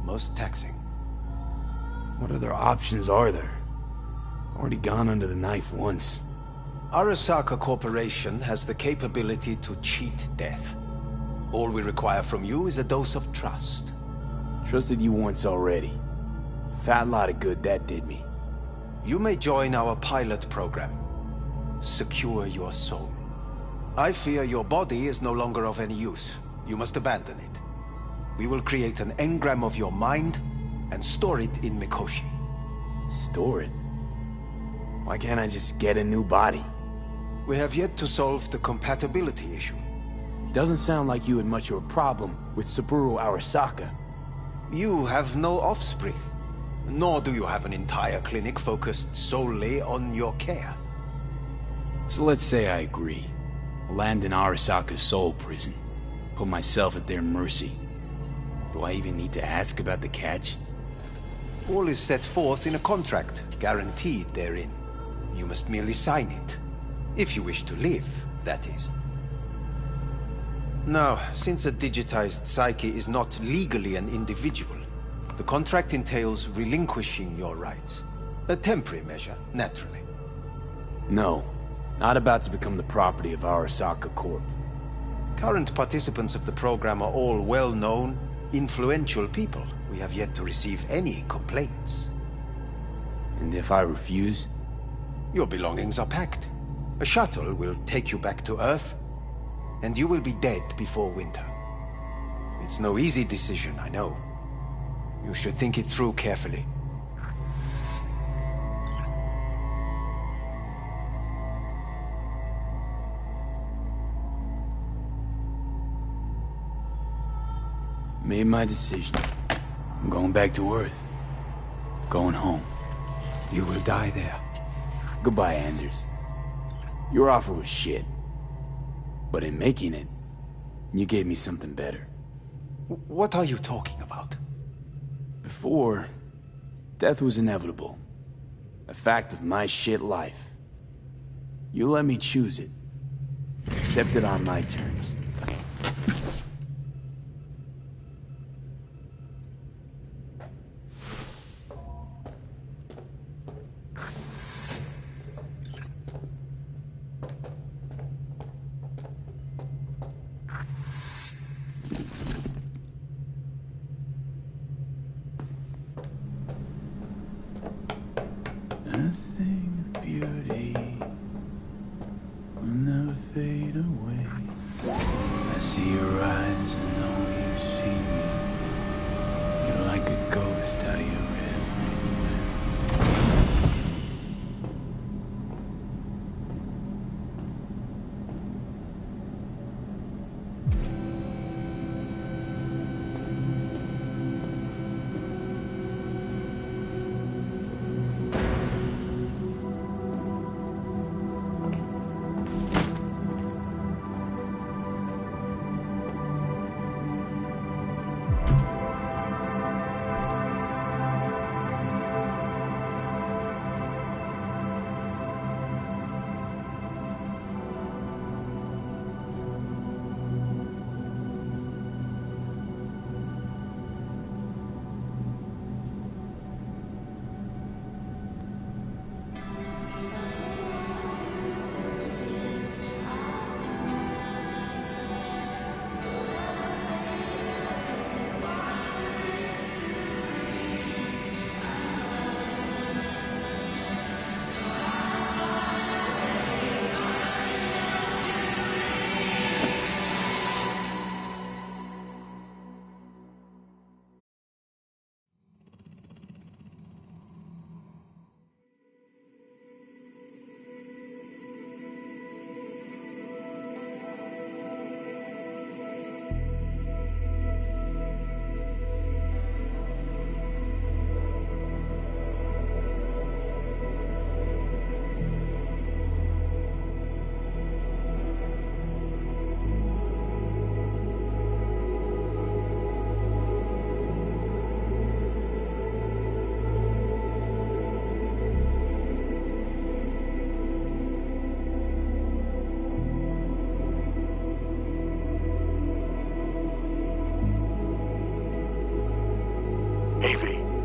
[SPEAKER 9] Most taxing.
[SPEAKER 4] What other options are there? Already gone under the knife once.
[SPEAKER 9] Arasaka Corporation has the capability to cheat death. All we require from you is a dose of trust.
[SPEAKER 4] Trusted you once already. Fat lot of good that did me.
[SPEAKER 9] You may join our pilot program. Secure your soul. I fear your body is no longer of any use. You must abandon it. We will create an engram of your mind and store it in Mikoshi.
[SPEAKER 4] Store it? Why can't I just get a new body?
[SPEAKER 9] We have yet to solve the compatibility issue.
[SPEAKER 4] Doesn't sound like you had much of a problem with Saburo Arasaka.
[SPEAKER 9] You have no offspring. Nor do you have an entire clinic focused solely on your care.
[SPEAKER 4] So let's say I agree. Land in Arasaka's soul prison. Put myself at their mercy. Do I even need to ask about the catch?
[SPEAKER 9] All is set forth in a contract, guaranteed therein. You must merely sign it. If you wish to live, that is. Now, since a digitized psyche is not legally an individual, the contract entails relinquishing your rights. A temporary measure, naturally.
[SPEAKER 4] No. Not about to become the property of Arasaka Corp.
[SPEAKER 9] Current participants of the program are all well-known, influential people. We have yet to receive any complaints.
[SPEAKER 4] And if I refuse?
[SPEAKER 9] Your belongings are packed. A shuttle will take you back to Earth, and you will be dead before winter. It's no easy decision, I know. You should think it through carefully.
[SPEAKER 4] Made my decision. I'm going back to Earth. Going home.
[SPEAKER 9] You will die there.
[SPEAKER 4] Goodbye, Anders. Your offer was shit. But in making it, you gave me something better.
[SPEAKER 9] What are you talking about?
[SPEAKER 4] Before, death was inevitable. A fact of my shit life. You let me choose it. Accept it on my terms. Nothing of beauty will never fade away. I see your eyes and know you see me. You're like a ghost, how you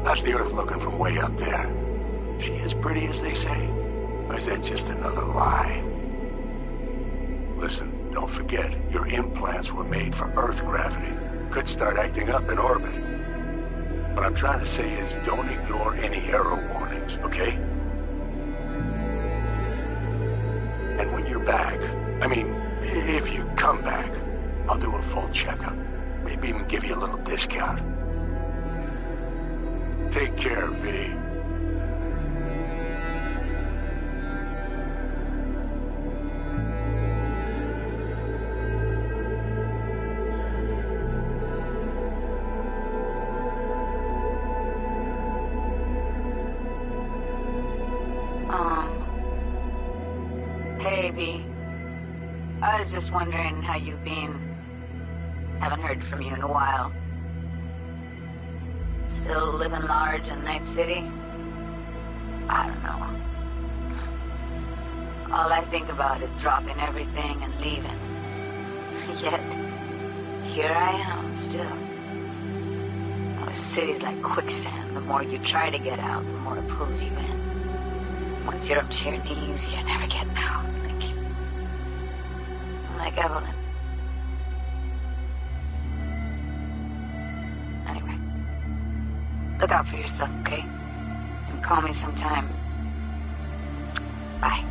[SPEAKER 7] How's the Earth looking from way up there? She as pretty as they say? Or is that just another lie? Listen, don't forget, your implants were made for Earth gravity. Could start acting up in orbit. What I'm trying to say is don't ignore any error warnings, okay? And when you're back, I mean, if you come back, I'll do a full checkup. Maybe even give you a little discount. Take care, V.
[SPEAKER 5] Hey, V. I was just wondering how you've been. Haven't heard from you in a while. Still living large in Night City? I don't know. All I think about is dropping everything and leaving. Yet, here I am, still. Oh, the city's like quicksand. The more you try to get out, the more it pulls you in. Once you're up to your knees, you're never getting out. Like Evelyn. Anyway. Look out for yourself, okay? And call me sometime. Bye.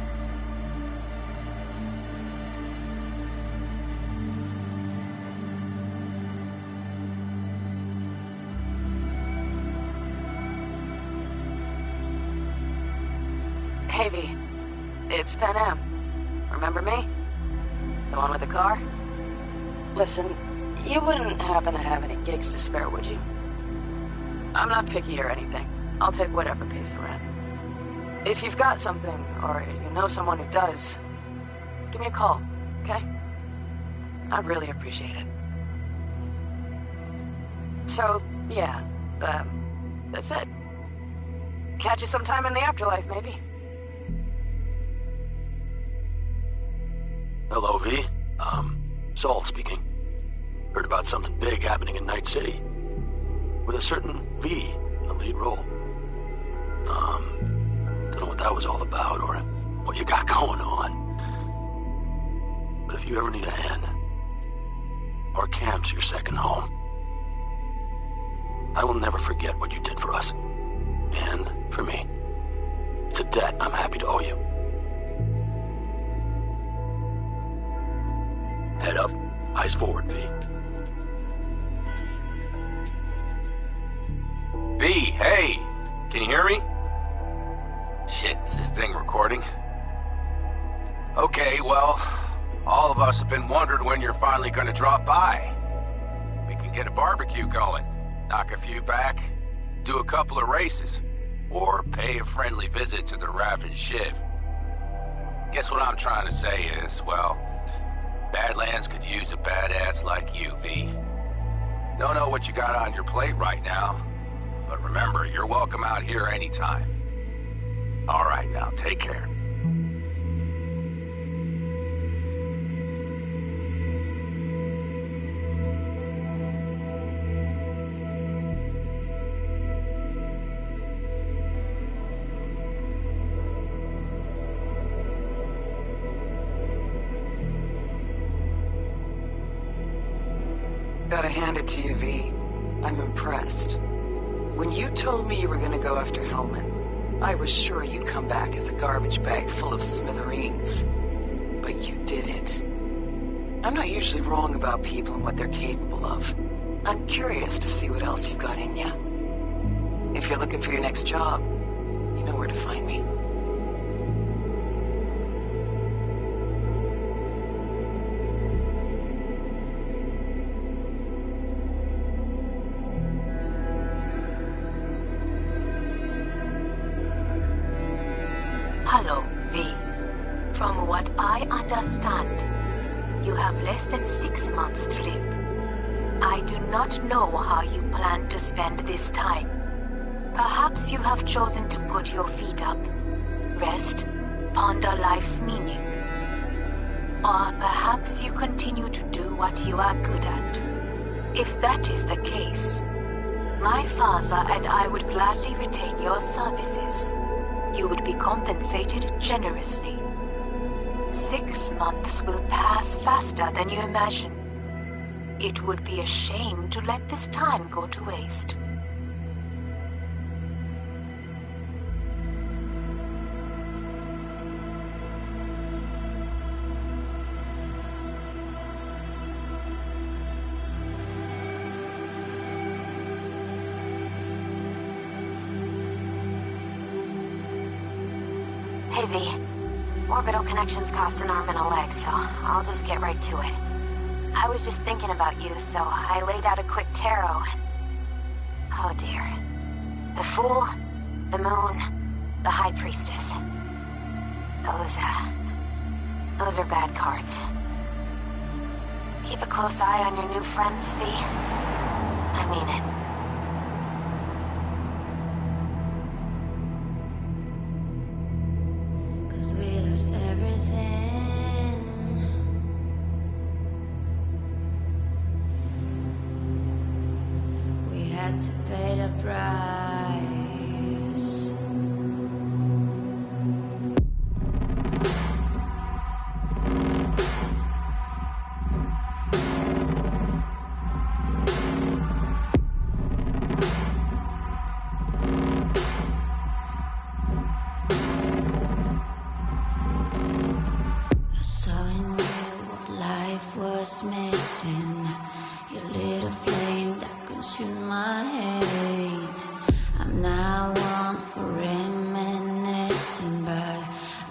[SPEAKER 5] Hey, V. It's Pan Am. Remember me? The one with the car? Listen, you wouldn't happen to have any gigs to spare, would you? I'm not picky or anything. I'll take whatever pays the rent. If you've got something, or you know someone who does, give me a call, okay? I'd really appreciate it. So, yeah, That's it. Catch you sometime in the afterlife, maybe.
[SPEAKER 8] Hello, V. Saul speaking. Heard about something big happening in Night City. With a certain V in the lead role. Don't know what that was all about or what you got going on. But if you ever need a hand, our camp's your second home. I will never forget what you did for us. And for me. It's a debt I'm happy to owe you. Head up, eyes forward, V.
[SPEAKER 14] V, hey! Can you hear me? Shit, is this thing recording? Okay, well, all of us have been wondering when you're finally gonna drop by. We can get a barbecue going, knock a few back, do a couple of races, or pay a friendly visit to the Raff and Shiv. Guess what I'm trying to say is, well, Badlands could use a badass like you, V. Don't know what you got on your plate right now, but remember, you're welcome out here anytime. All right, now, take care.
[SPEAKER 5] Gotta hand it to you, V. I'm impressed. When you told me you were gonna go after Hellman, I was sure you'd come back as a garbage bag full of smithereens. But you didn't. I'm not usually wrong about people and what they're capable of. I'm curious to see what else you've got in ya. If you're looking for your next job, you know where to find me.
[SPEAKER 6] Hello, V. From what I understand, you have less than 6 months to live. I do not know how you plan to spend this time. Perhaps you have chosen to put your feet up, rest, ponder life's meaning. Or perhaps you continue to do what you are good at. If that is the case, my father and I would gladly retain your services. You would be compensated generously. 6 months will pass faster than you imagine. It would be a shame to let this time go to waste.
[SPEAKER 23] Hey, V. Orbital connections cost an arm and a leg, so I'll just get right to it. I was just thinking about you, so I laid out a quick tarot and... Oh dear. The Fool, the Moon, the High Priestess. Those are bad cards. Keep a close eye on your new friends, V. I mean it.
[SPEAKER 24] We lost everything. We had to pay the price. Was missing your little flame that consumed my hate. I'm now one for reminiscing, but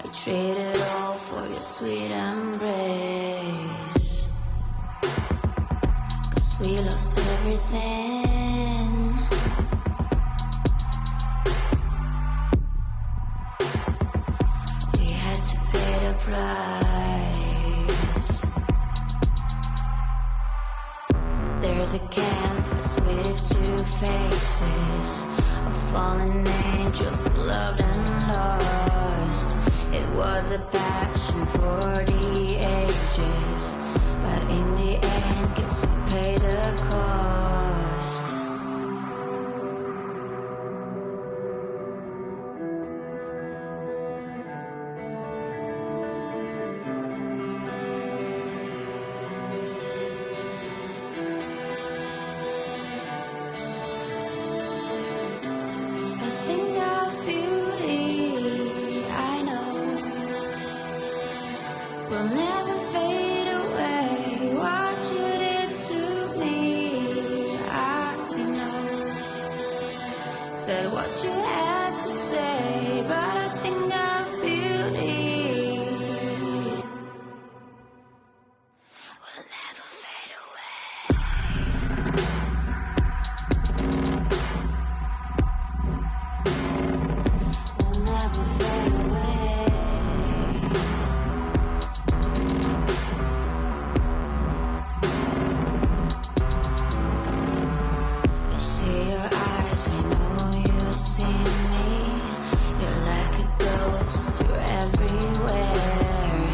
[SPEAKER 24] I traded all for your sweet embrace. 'Cause we lost everything. We had to pay the price. There's a canvas with 2 faces. of fallen angels who loved and lost. It was a passion for the ages, but in the end, guess we paid the cost. A thing of beauty, I know, will never fade away. What you did to me, I know. Said what you had to say, but a thing of beauty will never fade away. Will never fade away. I see your eyes, I know you see me. You're like a ghost, you're everywhere.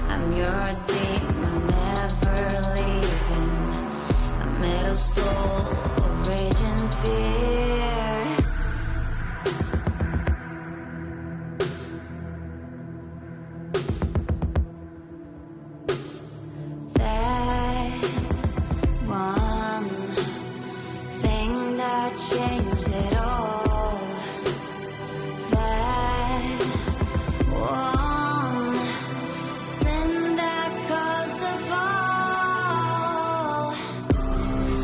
[SPEAKER 24] I'm your demon, never leaving. A metal soul of rage and fear. That one thing that changed it all. That one thing that caused the fall.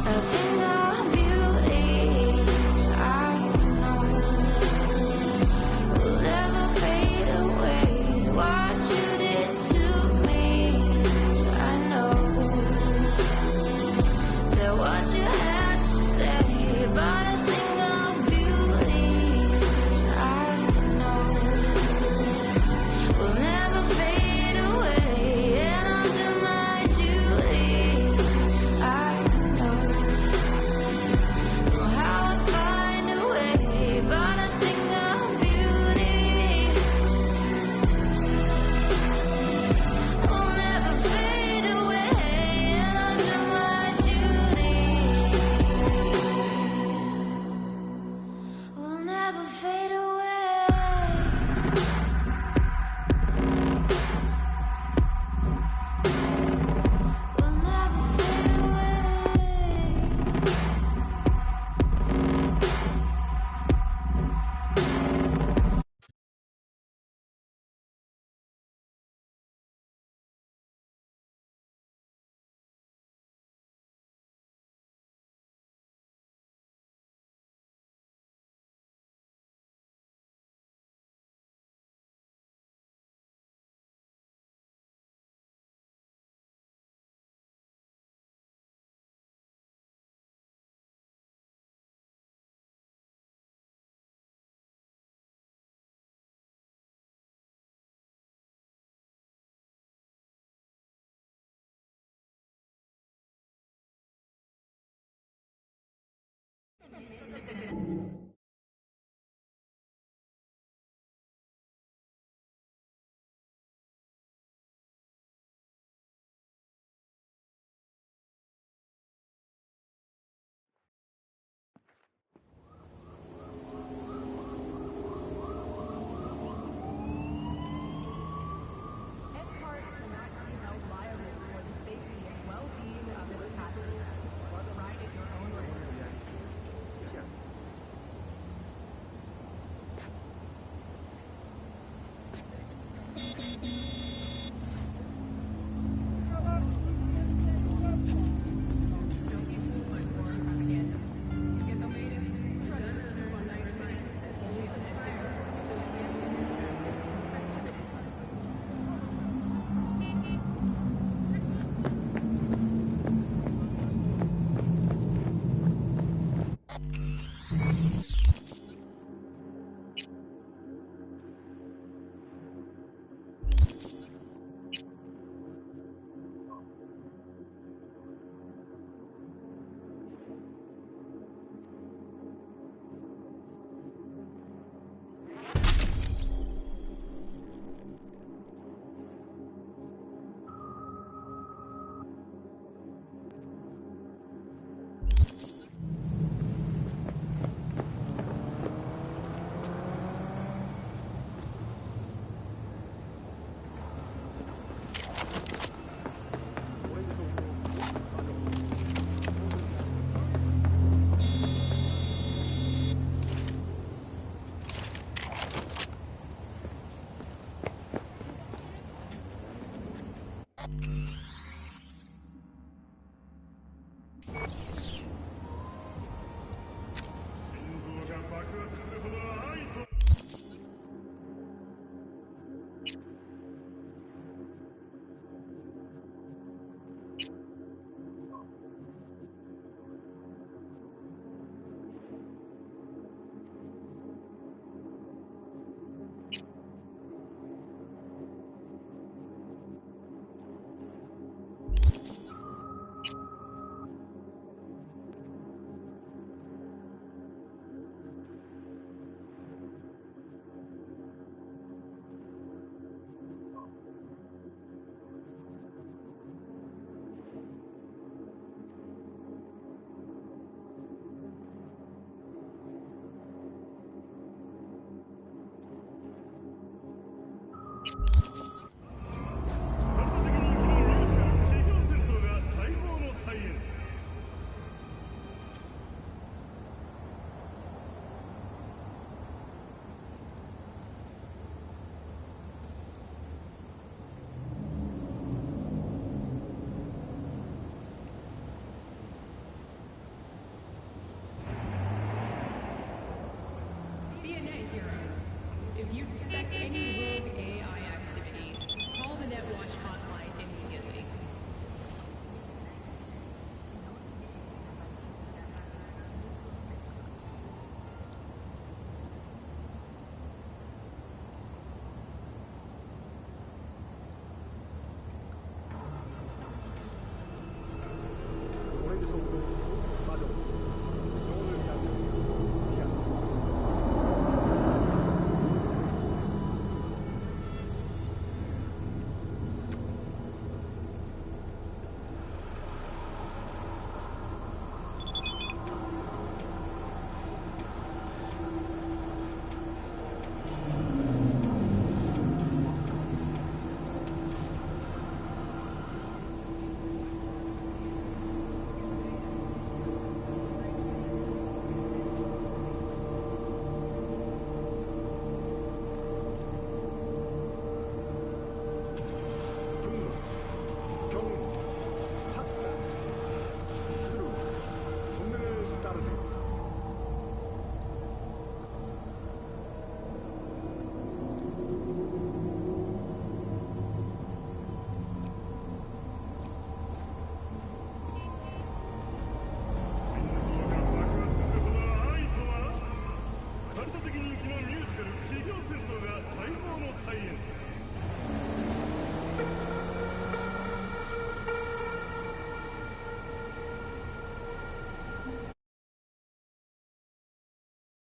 [SPEAKER 24] A thing of beauty,